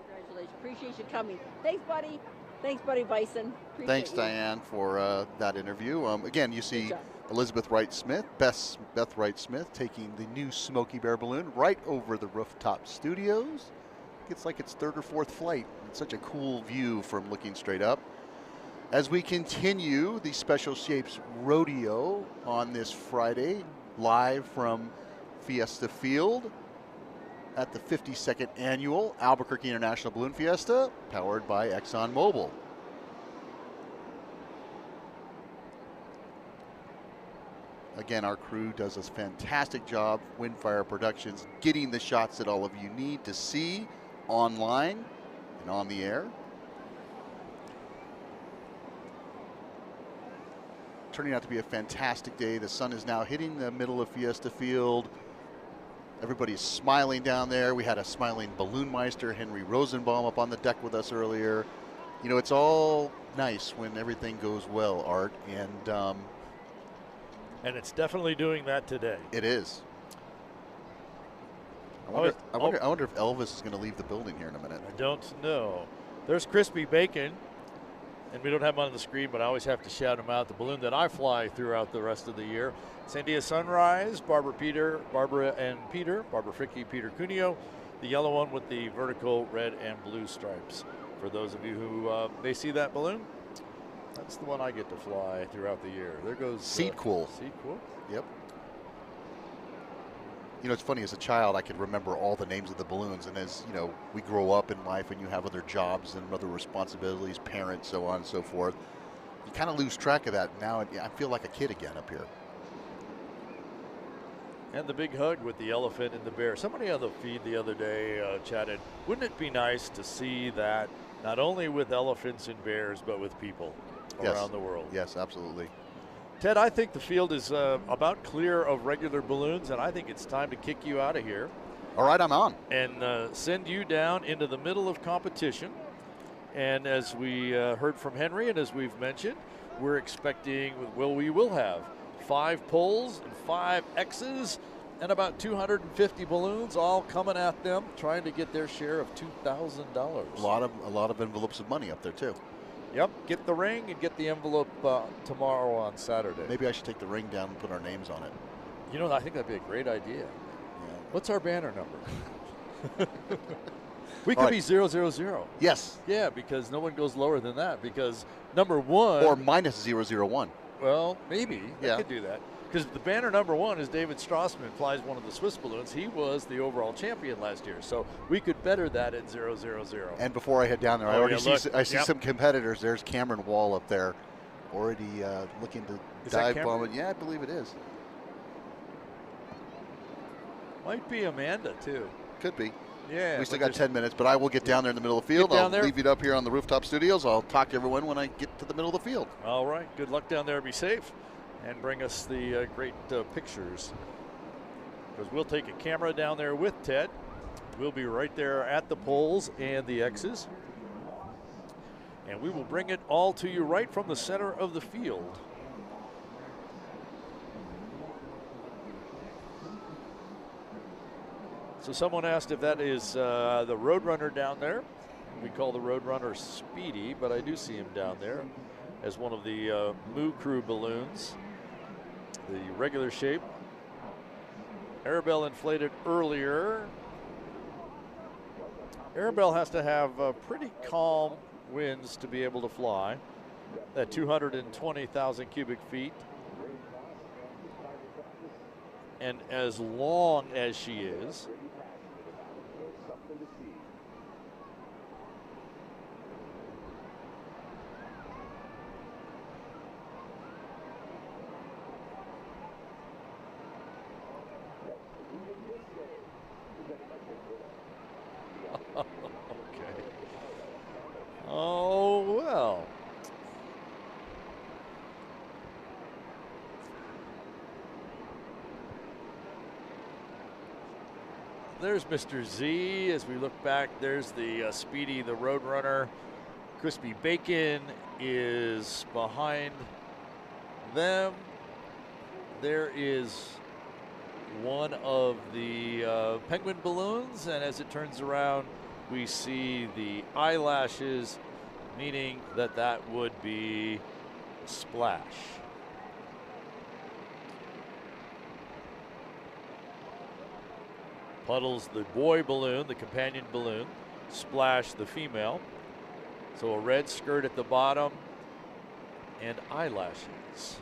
Congratulations. Appreciate you coming. Thanks, buddy. Thanks, buddy Bison. Appreciate Thanks, you. Diane, for that interview. Again, you see Elizabeth Wright-Smith, Beth Wright-Smith, taking the new Smokey Bear balloon right over the rooftop studios. It's like its third or fourth flight. It's such a cool view from looking straight up. As we continue the Special Shapes Rodeo on this Friday, live from Fiesta Field at the 52nd Annual Albuquerque International Balloon Fiesta, powered by ExxonMobil. Again, our crew does a fantastic job, Windfire Productions, getting the shots that all of you need to see online and on the air. Turning out to be a fantastic day. The sun is now hitting the middle of Fiesta Field. Everybody's smiling down there. We had a smiling balloon meister, Henry Rosenbaum, up on the deck with us earlier. You know, it's all nice when everything goes well, Art, and it's definitely doing that today. it is. I wonder if Elvis is going to leave the building here in a minute. I don't know. There's Crispy Bacon, and we don't have him on the screen, but I always have to shout him out. The balloon that I fly throughout the rest of the year. Sandia Sunrise, Barbara Fricke, Peter Cuneo, the yellow one with the vertical red and blue stripes. For those of you who may see that balloon, that's the one I get to fly throughout the year. There goes Seed Cool. Seed Cool. Yep. You know, it's funny, as a child, I could remember all the names of the balloons. And as, you know, we grow up in life and you have other jobs and other responsibilities, parents, so on and so forth, you kind of lose track of that. Now I feel like a kid again up here. And the big hug with the elephant and the bear. Somebody on the feed the other day chatted, wouldn't it be nice to see that not only with elephants and bears, but with people around the world? Yes, absolutely. Ted, I think the field is about clear of regular balloons, and I think it's time to kick you out of here. All right, I'm on. And send you down into the middle of competition. And as we heard from Henry, and as we've mentioned, we're expecting, we will have 5 poles and 5 X's and about 250 balloons all coming at them, trying to get their share of $2,000. A lot of envelopes of money up there too. Yep, get the ring and get the envelope tomorrow on Saturday. Maybe I should take the ring down and put our names on it. You know, I think that'd be a great idea. Yeah. What's our banner number? We could be 000. Yes. Yeah, because no one goes lower than that, because number 1. Or minus 001. Well, maybe. Yeah. I could do that. Because the banner number 1 is David Strassman, flies one of the Swiss balloons. He was the overall champion last year, so we could better that at 000. And before I head down there, I already see some competitors. There's Cameron Wall up there, already looking to dive bomb it. Yeah, I believe it is. Might be Amanda too. Could be. Yeah. We still got 10 minutes, but I will get down there in the middle of the field. I'll leave it up here on the rooftop studios. I'll talk to everyone when I get to the middle of the field. All right. Good luck down there. Be safe. And bring us the great pictures. Because we'll take a camera down there with Ted. We'll be right there at the poles and the X's. And we will bring it all to you right from the center of the field. So someone asked if that is the Roadrunner down there. We call the Roadrunner Speedy, but I do see him down there as one of the Moo Crew balloons. The regular shape. Arabelle inflated earlier. Arabelle has to have pretty calm winds to be able to fly. At 220,000 cubic feet. And as long as she is. Okay. Oh, well. There's Mr. Z. As we look back, there's the Speedy, the Roadrunner. Crispy Bacon is behind them, there is one of the penguin balloons, and as it turns around, we see the eyelashes, meaning that that would be Splash. Puddles, the boy balloon, the companion balloon. Splash, the female. So a red skirt at the bottom and eyelashes.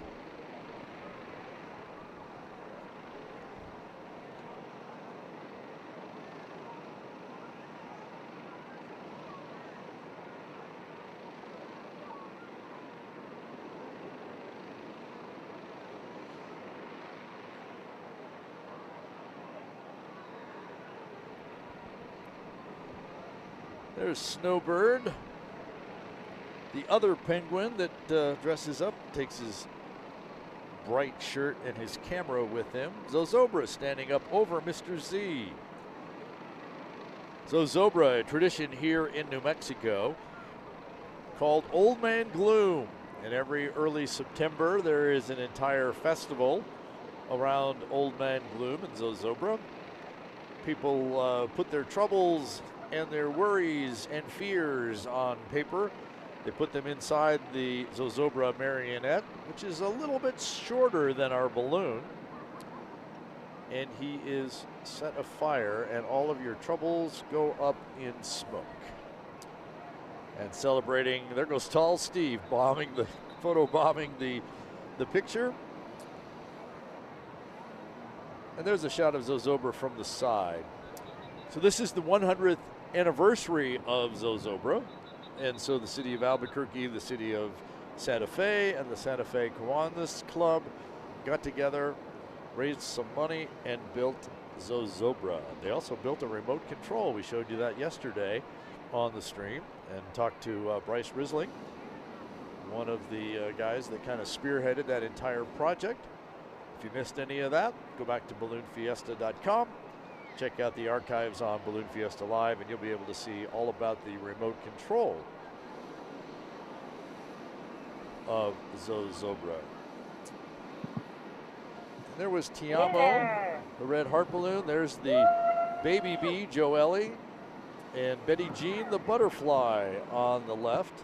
There's Snowbird. The other penguin that dresses up, takes his bright shirt and his camera with him. Zozobra standing up over Mr. Z. Zozobra, a tradition here in New Mexico called Old Man Gloom. And every early September, there is an entire festival around Old Man Gloom and Zozobra. People put their troubles and their worries and fears on paper. They put them inside the Zozobra marionette, which is a little bit shorter than our balloon. And he is set afire, and all of your troubles go up in smoke. And celebrating, there goes Tall Steve photobombing the picture. And there's a shot of Zozobra from the side. So this is the 100th anniversary of Zozobra. And so the city of Albuquerque, the city of Santa Fe, and the Santa Fe Kiwanis Club got together, raised some money, and built Zozobra. They also built a remote control. We showed you that yesterday on the stream and talked to Bryce Risling, one of the guys that kind of spearheaded that entire project. If you missed any of that, go back to balloonfiesta.com. Check out the archives on Balloon Fiesta Live, and you'll be able to see all about the remote control of Zozobra. And there was Tiamo, the red heart balloon. There's the baby bee, Joelle, and Betty Jean, the butterfly, on the left.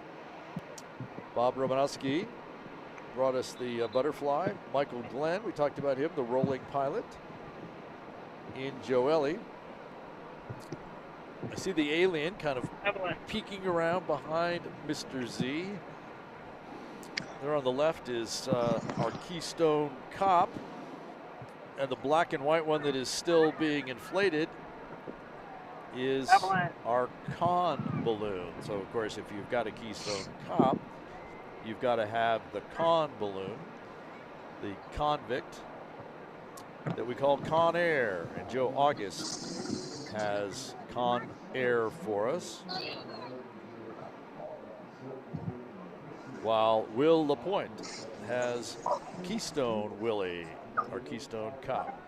Bob Romanowski brought us the butterfly. Michael Glenn, we talked about him, the rolling pilot. In Joelle, I see the alien kind of peeking around behind Mr. Z. There on the left is our Keystone Cop, and the black and white one that is still being inflated is our Con balloon. So of course, if you've got a Keystone Cop, you've got to have the Con balloon, the Convict, that we call Con Air, and Joe August has Con Air for us, while Will LaPointe has Keystone Willie, or Keystone Cop.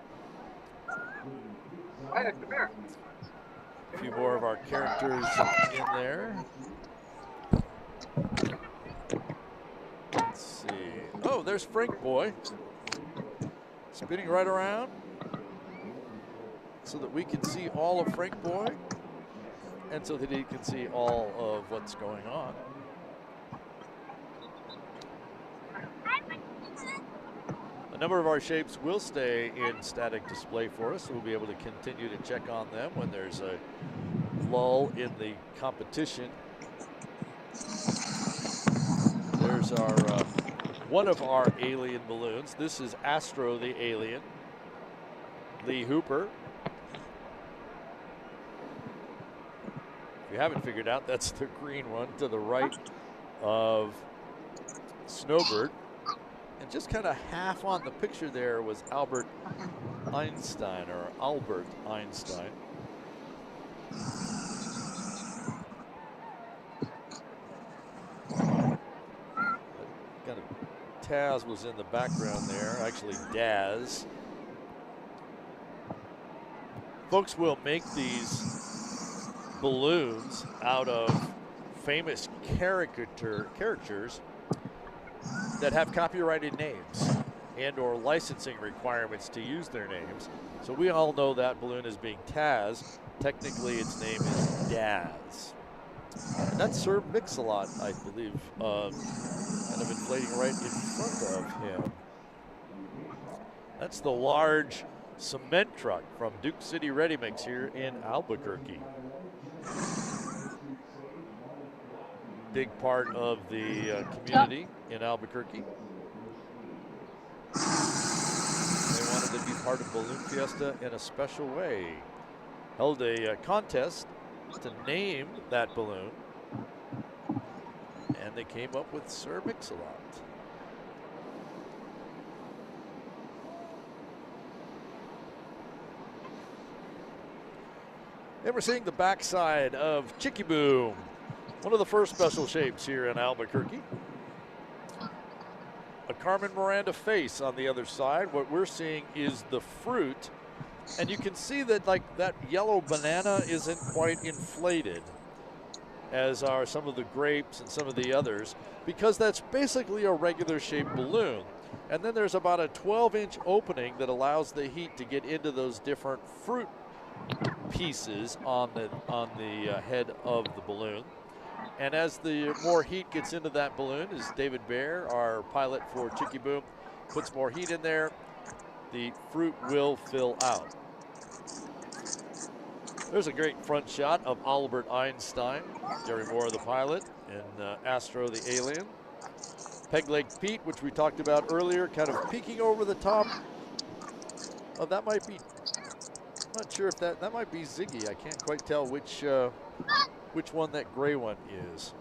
A few more of our characters in there. Let's see. Oh, there's Frank Boy, spinning right around so that we can see all of Frank Boy and so that he can see all of what's going on. A number of our shapes will stay in static display for us, so we'll be able to continue to check on them when there's a lull in the competition. There's our one of our alien balloons. This is Astro the alien, Lee Hooper. If you haven't figured out, that's the green one to the right of Snowbird. And just kind of half on the picture there was Albert Einstein. Taz was in the background there, actually Daz. Folks will make these balloons out of famous characters that have copyrighted names and or licensing requirements to use their names. So we all know that balloon as being Taz. Technically, its name is Daz. And that's Sir Mix-a-Lot, I believe, kind of inflating right in front of him. That's the large cement truck from Duke City Ready Mix here in Albuquerque. Big part of the community in Albuquerque. They wanted to be part of Balloon Fiesta in a special way. Held a contest to name that balloon, and they came up with Sir Mix-a-Lot. And we're seeing the backside of Chicky Boom, one of the first special shapes here in Albuquerque. A Carmen Miranda face on the other side. What we're seeing is the fruit, and you can see that like that yellow banana isn't quite inflated, as are some of the grapes and some of the others, because that's basically a regular shaped balloon. And then there's about a 12-inch opening that allows the heat to get into those different fruit pieces on the head of the balloon. And as the more heat gets into that balloon, as David Bear, our pilot for Chicky Boom, puts more heat in there, the fruit will fill out. There's a great front shot of Albert Einstein, Jerry Moore, the pilot, and Astro, the alien. Peg-leg Pete, which we talked about earlier, kind of peeking over the top. Oh, that might be, I'm not sure if that might be Ziggy. I can't quite tell which one that gray one is.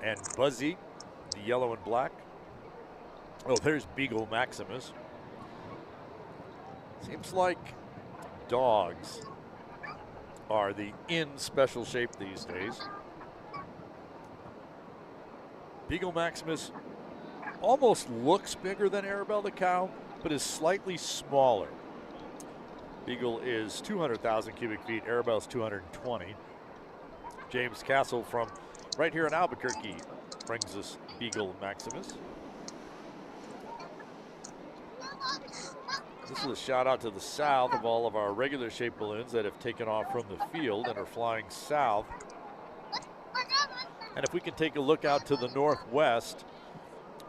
And Buzzy, the yellow and black. Oh, there's Beagle Maximus. Seems like dogs are the in special shape these days. Beagle Maximus almost looks bigger than Arabelle the cow, but is slightly smaller. Beagle is 200,000 cubic feet, Arabelle's 220. James Castle from right here in Albuquerque brings us Beagle Maximus. This is a shout out to the south of all of our regular shaped balloons that have taken off from the field and are flying south. And if we can take a look out to the northwest,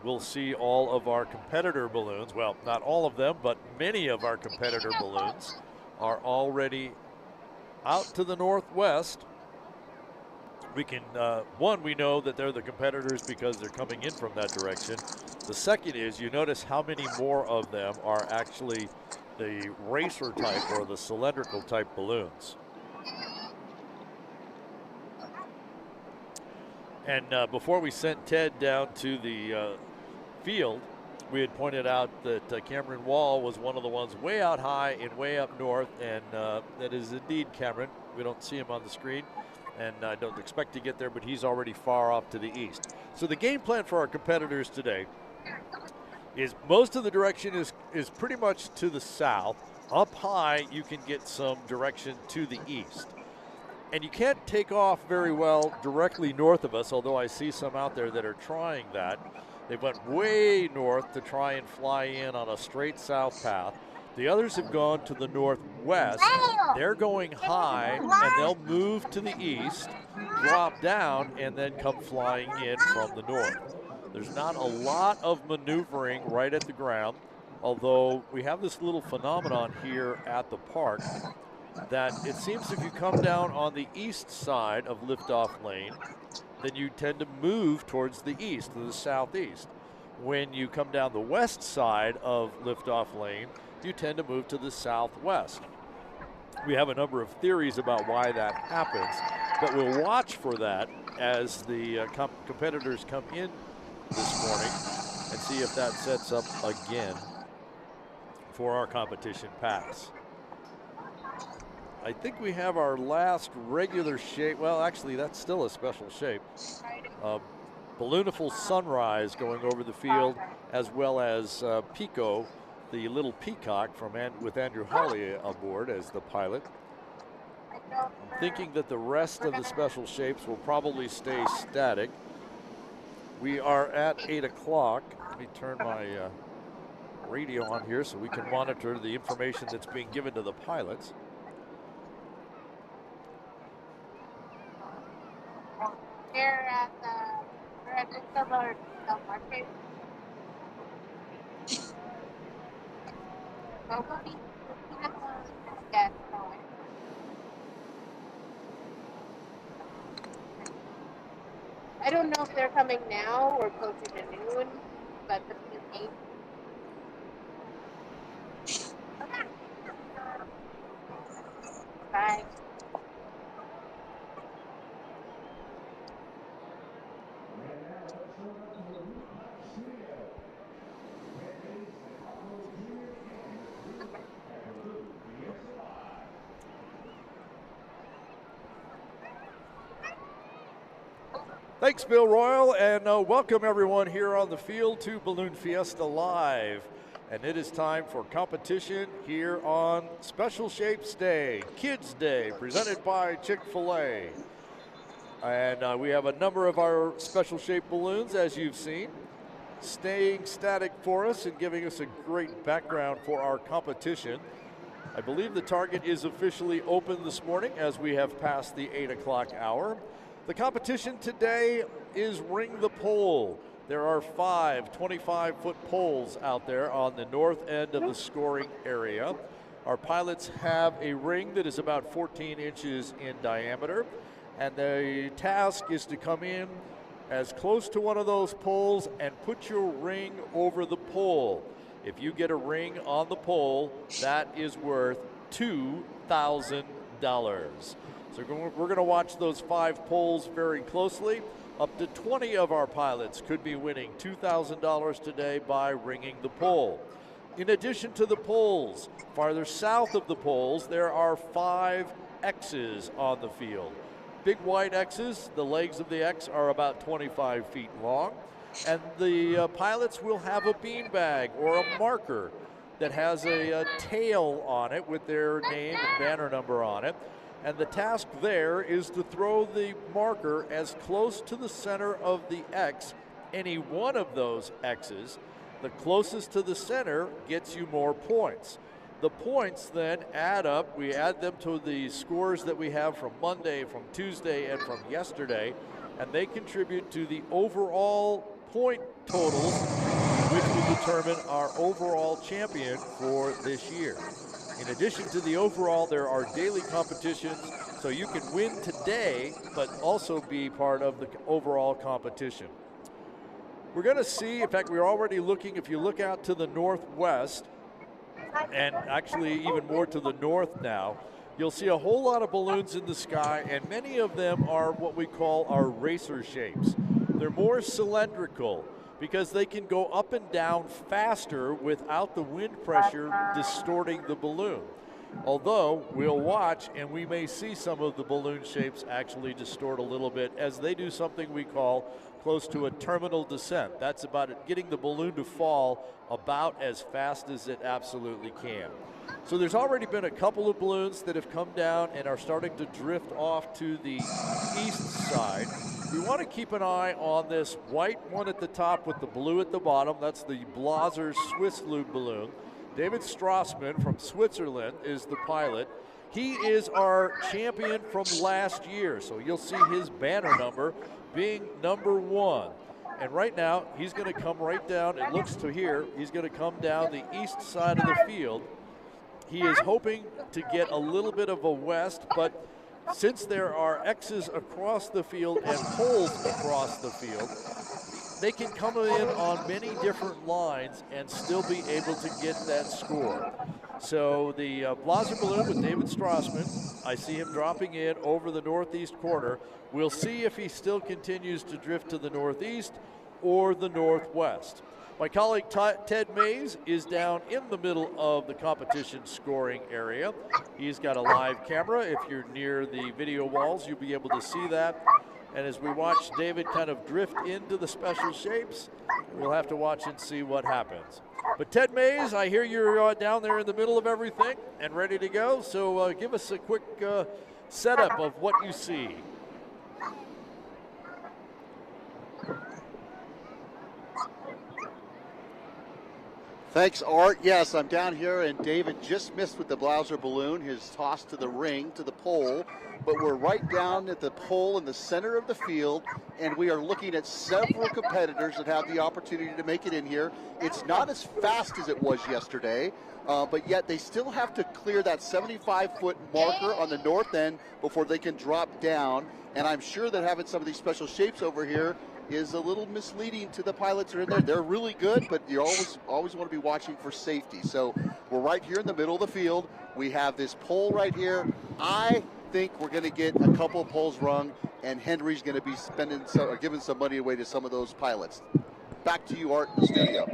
we'll see all of our competitor balloons. Well, not all of them, but many of our competitor balloons are already out to the northwest. We can, one, we know that they're the competitors because they're coming in from that direction. The second is you notice how many more of them are actually the racer type or the cylindrical type balloons. And before we sent Ted down to the field, we had pointed out that Cameron Wall was one of the ones way out high and way up north, and that is indeed Cameron. We don't see him on the screen, and I don't expect to get there, but he's already far off to the east. So the game plan for our competitors today is most of the direction is pretty much to the south. Up high, you can get some direction to the east. And you can't take off very well directly north of us, although I see some out there that are trying that. They went way north to try and fly in on a straight south path. The others have gone to the northwest. They're going high, and they'll move to the east, drop down, and then come flying in from the north. There's not a lot of maneuvering right at the ground, although we have this little phenomenon here at the park that it seems if you come down on the east side of liftoff lane, then you tend to move towards the east, to the southeast. When you come down the west side of liftoff lane, you tend to move to the southwest. We have a number of theories about why that happens, but we'll watch for that as the competitors come in this morning and see if that sets up again for our competition pass. I think we have our last regular shape. Well, actually, that's still a special shape. Ballooniful Sunrise going over the field, as well as Pico, the little peacock with Andrew Hawley aboard as the pilot. I'm thinking that the rest of the special shapes will probably stay static. We are at 8 o'clock. Let me turn my radio on here so we can monitor the information that's being given to the pilots. We're at the Del Marque. So we'll be looking at the gas going. I don't know if they're coming now or closer to noon, but the 8. Bye. Thanks, Bill Royal, and welcome everyone here on the field to Balloon Fiesta Live. And it is time for competition here on Special Shapes Day, Kids Day, presented by Chick-fil-A. And we have a number of our special shaped balloons, as you've seen, staying static for us and giving us a great background for our competition. I believe the target is officially open this morning as we have passed the 8 o'clock hour. The competition today is Ring the Pole. There are 5 25-foot poles out there on the north end of the scoring area. Our pilots have a ring that is about 14 inches in diameter, and the task is to come in as close to one of those poles and put your ring over the pole. If you get a ring on the pole, that is worth $2,000. So we're going to watch those 5 poles very closely. Up to 20 of our pilots could be winning $2,000 today by ringing the pole. In addition to the poles, farther south of the poles, there are 5 X's on the field. Big white X's, the legs of the X are about 25 feet long, and the pilots will have a beanbag or a marker that has a tail on it with their name and banner number on it. And the task there is to throw the marker as close to the center of the X, any one of those X's. The closest to the center gets you more points. The points then add up. We add them to the scores that we have from Monday, from Tuesday, and from yesterday, and they contribute to the overall point totals, which will determine our overall champion for this year. In addition to the overall, there are daily competitions, so you can win today, but also be part of the overall competition. We're going to see, in fact, we're already looking, if you look out to the northwest, and actually even more to the north now, you'll see a whole lot of balloons in the sky, and many of them are what we call our racer shapes. They're more cylindrical, because they can go up and down faster without the wind pressure distorting the balloon. Although we'll watch and we may see some of the balloon shapes actually distort a little bit as they do something we call close to a terminal descent. That's about it, getting the balloon to fall about as fast as it absolutely can. So there's already been a couple of balloons that have come down and are starting to drift off to the east side. We want to keep an eye on this white one at the top with the blue at the bottom. That's the Blaser Swiss Lube balloon. David Strassman from Switzerland is the pilot. He is our champion from last year, so you'll see his banner number being number 1. And right now, he's going to come right down, it looks to here, he's going to come down the east side of the field. He is hoping to get a little bit of a west, but since there are X's across the field and poles across the field, they can come in on many different lines and still be able to get that score. So the Blaser balloon with David Strassman, I see him dropping in over the northeast corner. We'll see if he still continues to drift to the northeast or the northwest. My colleague Ted Mays is down in the middle of the competition scoring area. He's got a live camera. If you're near the video walls, you'll be able to see that. And as we watch David kind of drift into the special shapes, we'll have to watch and see what happens. But Ted Mays, I hear you're down there in the middle of everything and ready to go. So give us a quick setup of what you see. Thanks, Art. Yes, I'm down here, and David just missed with the Blouser balloon, his toss to the ring, to the pole. But we're right down at the pole in the center of the field, and we are looking at several competitors that have the opportunity to make it in here. It's not as fast as it was yesterday, but yet they still have to clear that 75-foot marker on the north end before they can drop down. And I'm sure that having some of these special shapes over here is a little misleading to the pilots who are in there. They're really good, but you always want to be watching for safety. So we're right here in the middle of the field. We have this pole right here. I think we're going to get a couple of poles rung, and Henry's going to be giving some money away to some of those pilots. Back to you, Art, in the studio.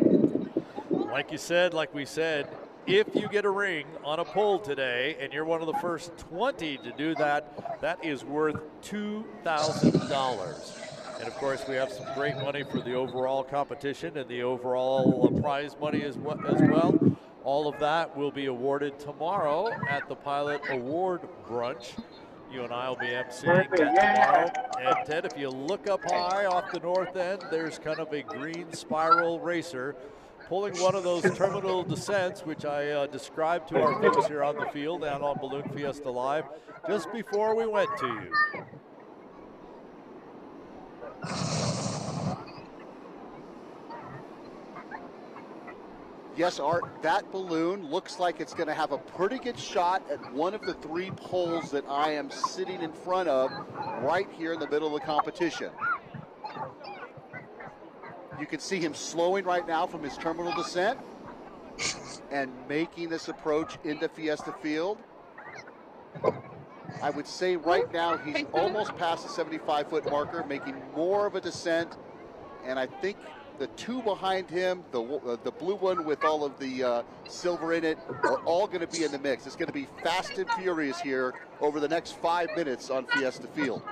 Like you said, like we said, if you get a ring on a pole today and you're one of the first 20 to do that, that is worth $2,000. And of course, we have some great money for the overall competition and the overall prize money as well. All of that will be awarded tomorrow at the Pilot Award Brunch. You and I will be emceeing that tomorrow. And Ted, if you look up high off the north end, there's kind of a green spiral racer pulling one of those terminal descents, which I described to our folks here on the field and on Balloon Fiesta Live just before we went to you. Yes, Art, that balloon looks like it's going to have a pretty good shot at one of the 3 poles that I am sitting in front of right here in the middle of the competition. You can see him slowing right now from his terminal descent and making this approach into Fiesta Field. I would say right now he's almost past the 75-foot marker, making more of a descent, and I think the 2 behind him, the blue one with all of the silver in it, are all going to be in the mix. It's going to be fast and furious here over the next 5 minutes on Fiesta Field.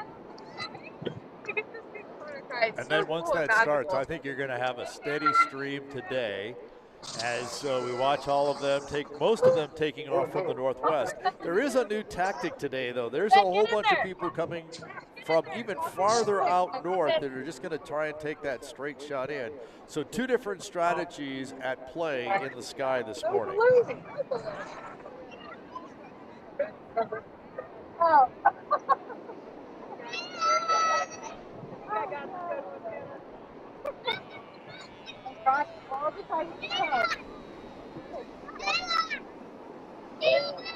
And then once that starts, I think you're going to have a steady stream today as we watch all of them most of them taking off from the northwest. There is a new tactic today, though. There's a whole bunch of people coming from even farther out north that are just going to try and take that straight shot in. So 2 different strategies at play in the sky this morning.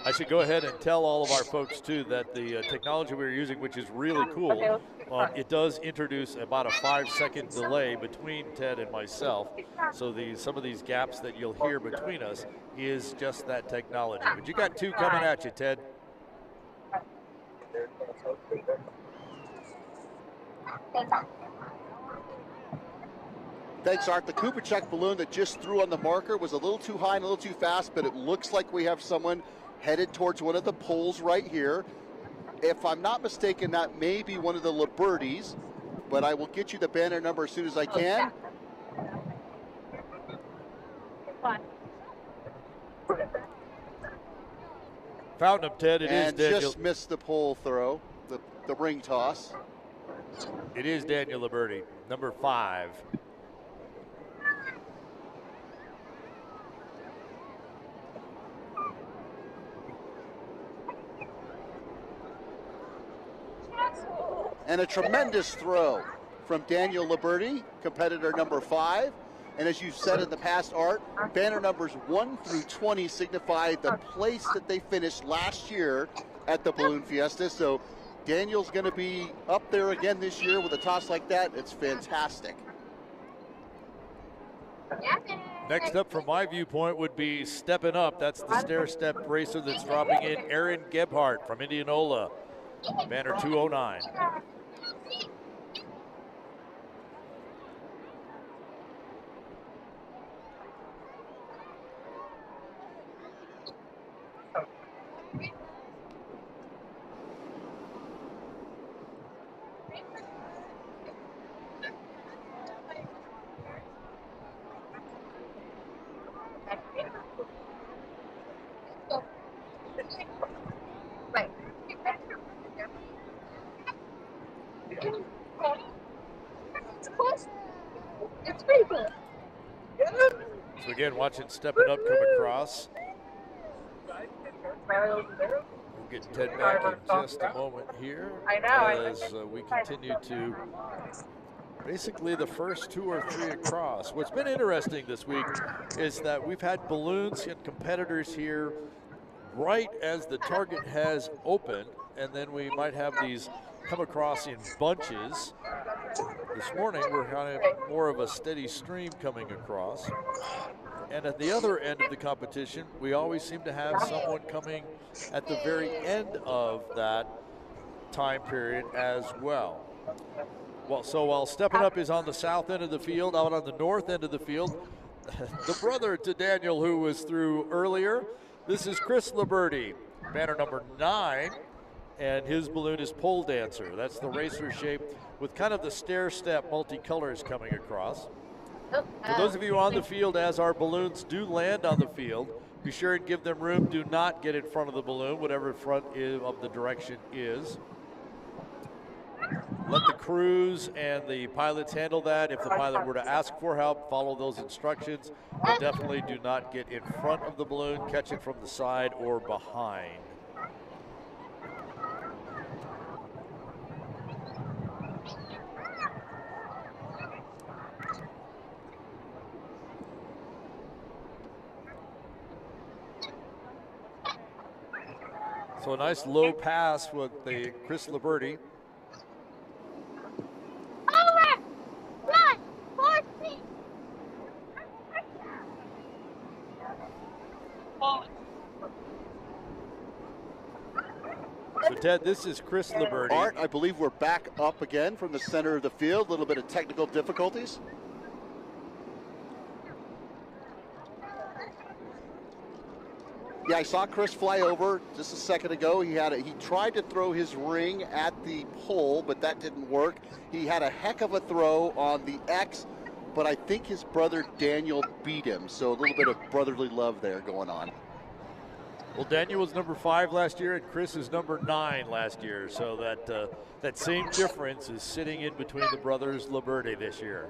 I should go ahead and tell all of our folks, too, that the technology we're using, which is really cool, it does introduce about a 5-second delay between Ted and myself. So some of these gaps that you'll hear between us is just that technology. But you got 2 coming at you, Ted. Thanks, Art. The Kupacek balloon that just threw on the marker was a little too high and a little too fast, but it looks like we have someone headed towards one of the poles right here. If I'm not mistaken, that may be one of the Liberties, but I will get you the banner number as soon as I can. Found him, Ted. It is Daniel. And just missed the pole throw, the ring toss. It is Daniel Liberty, number 5. And a tremendous throw from Daniel Liberty, competitor number 5. And as you've said in the past, Art, banner numbers 1 through 20 signify the place that they finished last year at the Balloon Fiesta. So Daniel's going to be up there again this year with a toss like that. It's fantastic. Next up from my viewpoint would be stepping up. That's the stair-step racer that's dropping in, Aaron Gebhardt from Indianola, banner 209. Again, watching Stepping Up come across. We'll get Ted back in just a moment here as we continue to basically the first 2 or 3 across. What's been interesting this week is that we've had balloons and competitors here right as the target has opened, and then we might have these come across in bunches. This morning, we're kind of more of a steady stream coming across. And at the other end of the competition, we always seem to have someone coming at the very end of that time period as well. Well, so while Stepping Up is on the south end of the field, out on the north end of the field, the brother to Daniel, who was through earlier, this is Chris Liberty, banner number 9, and his balloon is Pole Dancer. That's the racer shape with kind of the stair-step multicolors coming across. For those of you on the field, as our balloons do land on the field, be sure and give them room. Do not get in front of the balloon, whatever front of the direction is. Let the crews and the pilots handle that. If the pilot were to ask for help, follow those instructions. But definitely do not get in front of the balloon, catch it from the side or behind. So a nice low pass with the Chris Liberty. So Ted, this is Chris Liberty. Art, I believe we're back up again from the center of the field. A little bit of technical difficulties. Yeah, I saw Chris fly over just a second ago. He tried to throw his ring at the pole, but that didn't work. He had a heck of a throw on the X, but I think his brother Daniel beat him. So a little bit of brotherly love there going on. Well, Daniel was number 5 last year, and Chris is number 9 last year. So that same difference is sitting in between the brothers Liberty this year.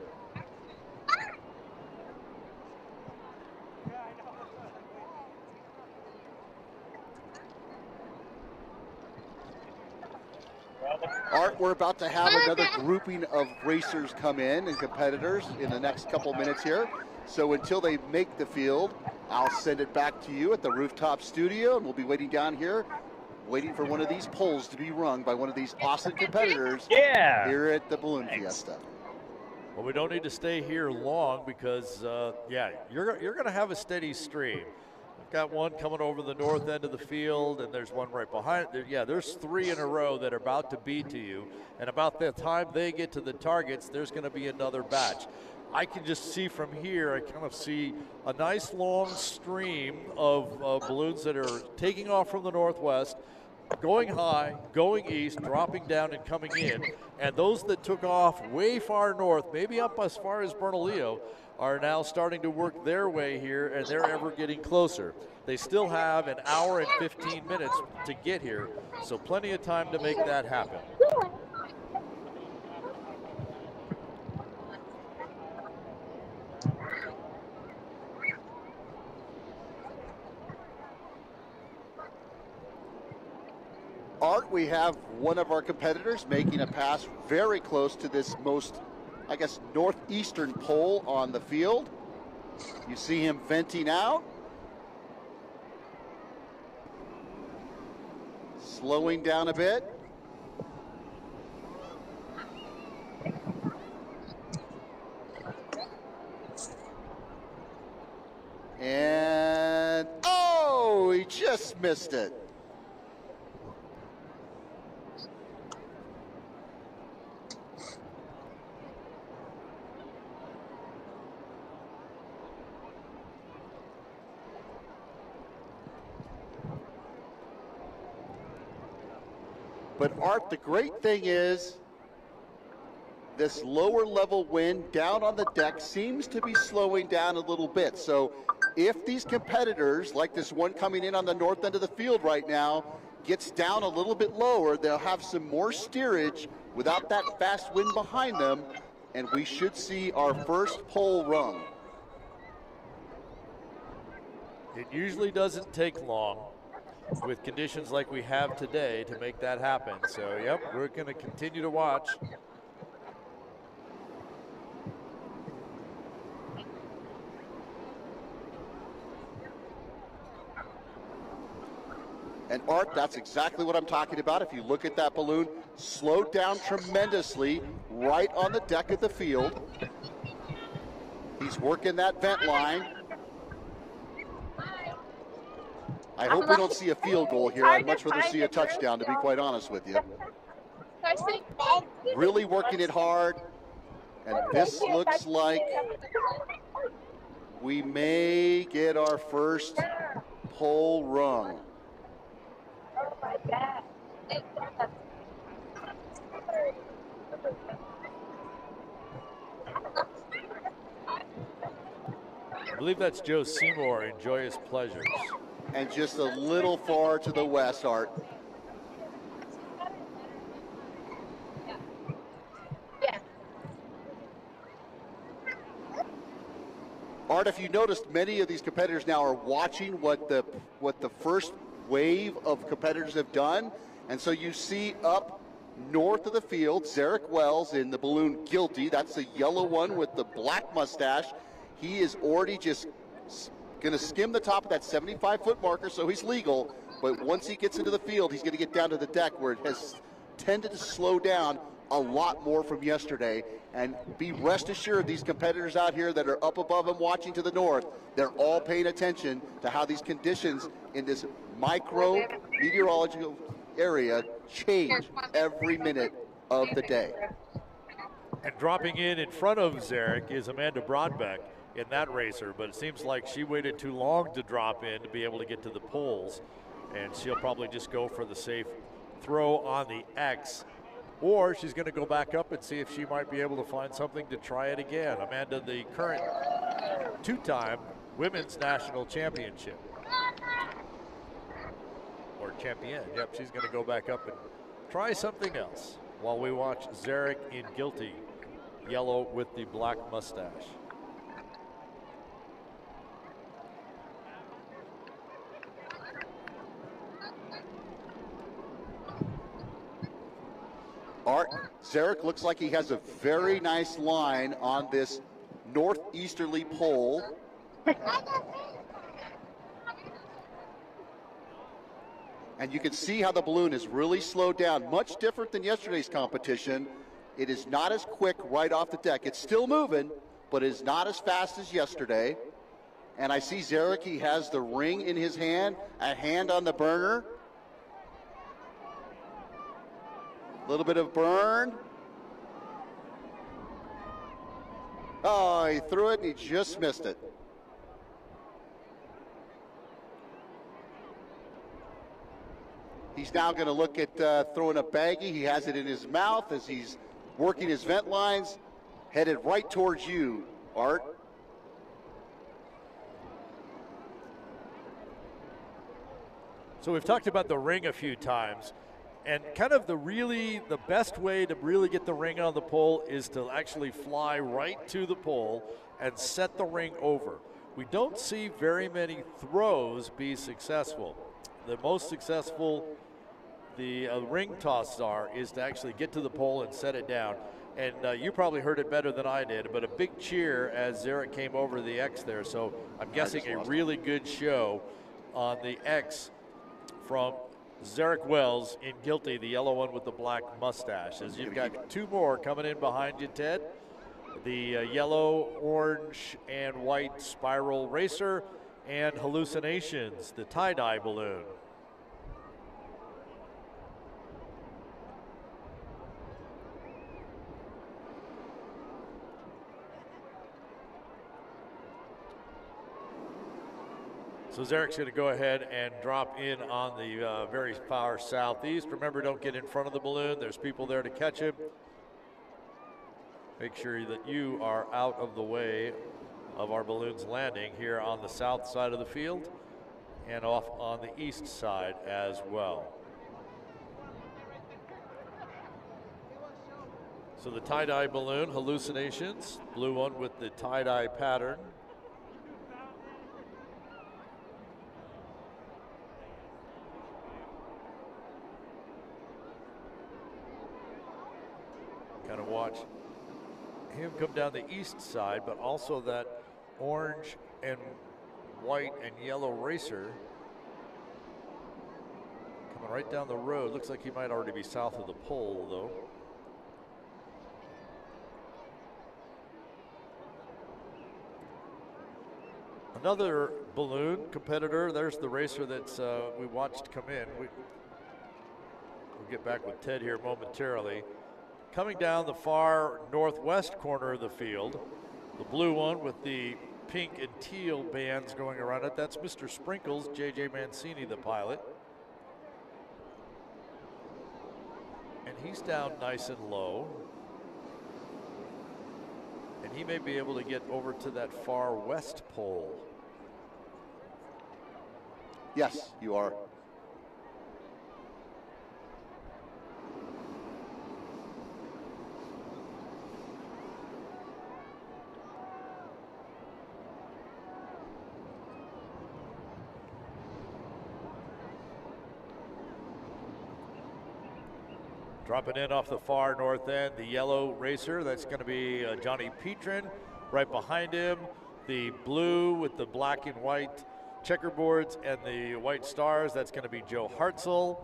Art, we're about to have another grouping of racers come in and competitors in the next couple minutes here. So until they make the field, I'll send it back to you at the rooftop studio, and we'll be waiting down here, waiting for one of these poles to be rung by one of these awesome competitors here at the Balloon Fiesta. Well, we don't need to stay here long because, yeah, you're going to have a steady stream. We've got one coming over the north end of the field, and there's one right behind it. Yeah, there's 3 in a row that are about to be to you, and about the time they get to the targets, there's going to be another batch. I can just see from here, I kind of see a nice long stream of balloons that are taking off from the northwest, going high, going east, dropping down and coming in. And those that took off way far north, maybe up as far as Bernalillo, are now starting to work their way here, and they're ever getting closer. They still have an hour and 15 minutes to get here, so plenty of time to make that happen. Art, we have one of our competitors making a pass very close to this most, I guess, northeastern pole on the field. You see him venting out. Slowing down a bit. And, oh, he just missed it. But Art, the great thing is this lower level wind down on the deck seems to be slowing down a little bit. So if these competitors, like this one coming in on the north end of the field right now, gets down a little bit lower, they'll have some more steerage without that fast wind behind them, and we should see our first pole rung. It usually doesn't take long with conditions like we have today to make that happen. So, yep, we're going to continue to watch. And Art, that's exactly what I'm talking about. If you look at that balloon, slowed down tremendously right on the deck of the field. He's working that vent line. I hope we don't see a field goal here. I'd much rather see a touchdown, to be quite honest with you. Really working it hard. And this looks like we may get our first pole rung. I believe that's Joe Seymour in Joyous Pleasures. And just a little far to the west, Art. Art, if you noticed, many of these competitors now are watching what the first wave of competitors have done. And so you see up north of the field, Zarek Wells in the balloon Guilty. That's the yellow one with the black mustache. He is already just going to skim the top of that 75-foot marker, so he's legal. But once he gets into the field, he's going to get down to the deck where it has tended to slow down a lot more from yesterday. And be rest assured, these competitors out here that are up above him watching to the north, they're all paying attention to how these conditions in this micro meteorological area change every minute of the day. And dropping in front of Zarek is Amanda Broadbeck in that racer, but it seems like she waited too long to drop in to be able to get to the poles, and she'll probably just go for the safe throw on the X, or she's going to go back up and see if she might be able to find something to try it again. Amanda, the current two-time women's national championship, or champion. Yep, she's going to go back up and try something else while we watch Zarek in Guilty, yellow with the black mustache. Art, Zarek looks like he has a very nice line on this northeasterly pole. And you can see how the balloon is really slowed down, much different than yesterday's competition. It is not as quick right off the deck. It's still moving, but it is not as fast as yesterday. And I see Zarek, he has the ring in his hand, a hand on the burner. A little bit of burn. Oh, he threw it and he just missed it. He's now going to look at throwing a baggie. He has it in his mouth as he's working his vent lines, headed right towards you, Art. So we've talked about the ring a few times. And kind of the best way to really get the ring on the pole is to actually fly right to the pole and set the ring over. We don't see very many throws be successful. The most successful the ring tosses is to actually get to the pole and set it down. And you probably heard it better than I did, but a big cheer as Zarek came over the X there. So I'm guessing a really good show on the X from Zarek Wells in Guilty, the yellow one with the black mustache. As you've got two more coming in behind you, Ted. The yellow, orange, and white spiral racer, and Hallucinations, the tie-dye balloon. So Zarek's going to go ahead and drop in on the very far southeast. Remember, don't get in front of the balloon. There's people there to catch him. Make sure that you are out of the way of our balloon's landing here on the south side of the field and off on the east side as well. So the tie-dye balloon, Hallucinations, blue one with the tie-dye pattern. watch him come down the east side, but also that orange and white and yellow racer coming right down the road. Looks like he might already be south of the pole, though. Another balloon competitor. There's the racer that's we watched come in. We'll get back with Ted here momentarily. Coming down the far northwest corner of the field, the blue one with the pink and teal bands going around it. That's Mr. Sprinkles, J.J. Mancini, the pilot. And he's down nice and low. And he may be able to get over to that far west pole. Yes, you are. Dropping in off the far north end, the yellow racer, that's going to be Johnny Petrin. Right behind him, the blue with the black and white checkerboards and the white stars, that's going to be Joe Hartzell.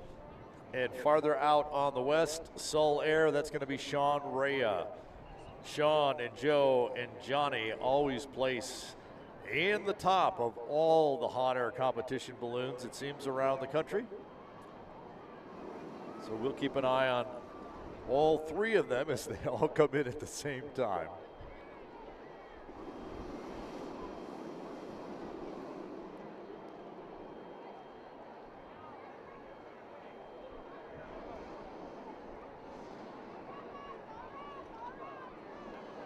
And farther out on the west, Sol Air, that's going to be Sean Rea. Sean and Joe and Johnny always place in the top of all the hot air competition balloons, it seems, around the country. So we'll keep an eye on all three of them as they all come in at the same time.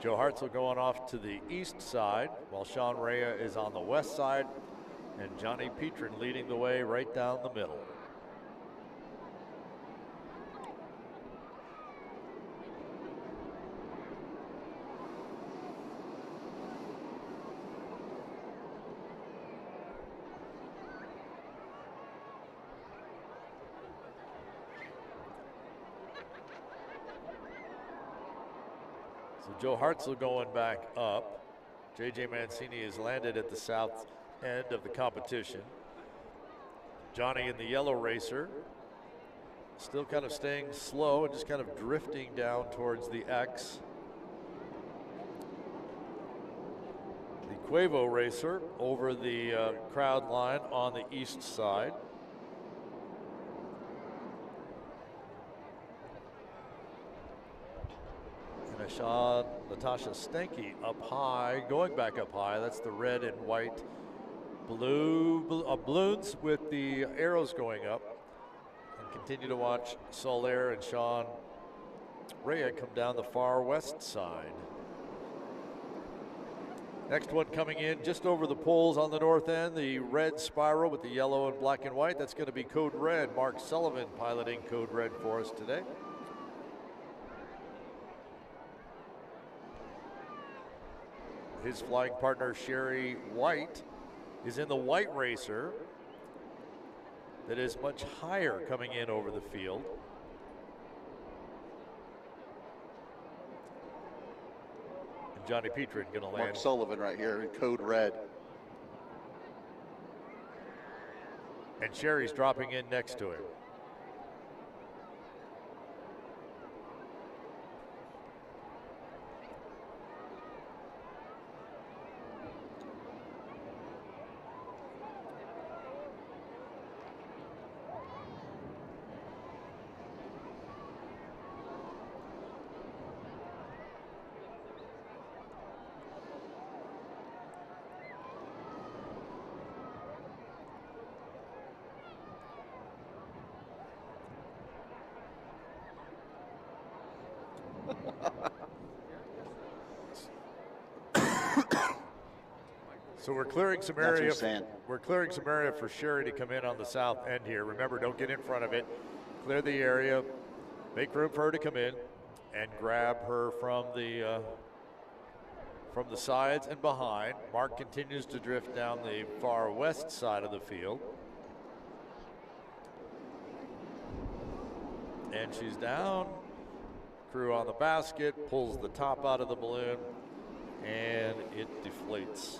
Joe Hartzell going off to the east side while Sean Rea is on the west side, and Johnny Petrin leading the way right down the middle. So Joe Hartzell going back up. J.J. Mancini has landed at the south end of the competition. Johnny in the yellow racer still kind of staying slow and just kind of drifting down towards the X. The Quavo racer over the crowd line on the east side. Natasha Stenke up high, going back up high. That's the red and white balloons with the arrows going up. And continue to watch Soler and Sean Rea come down the far west side. Next one coming in just over the poles on the north end, the red spiral with the yellow and black and white. That's going to be Code Red. Mark Sullivan piloting Code Red for us today. His flying partner, Sherry White, is in the white racer that is much higher coming in over the field. And Johnny Petrin going to land. Mark Sullivan right here in Code Red. And Sherry's dropping in next to him. So we're clearing some area. We're clearing some area for Sherry to come in on the south end here. Remember, don't get in front of it. Clear the area. Make room for her to come in, and grab her from the sides and behind. Mark continues to drift down the far west side of the field, and she's down crew on the basket, pulls the top out of the balloon, and it deflates.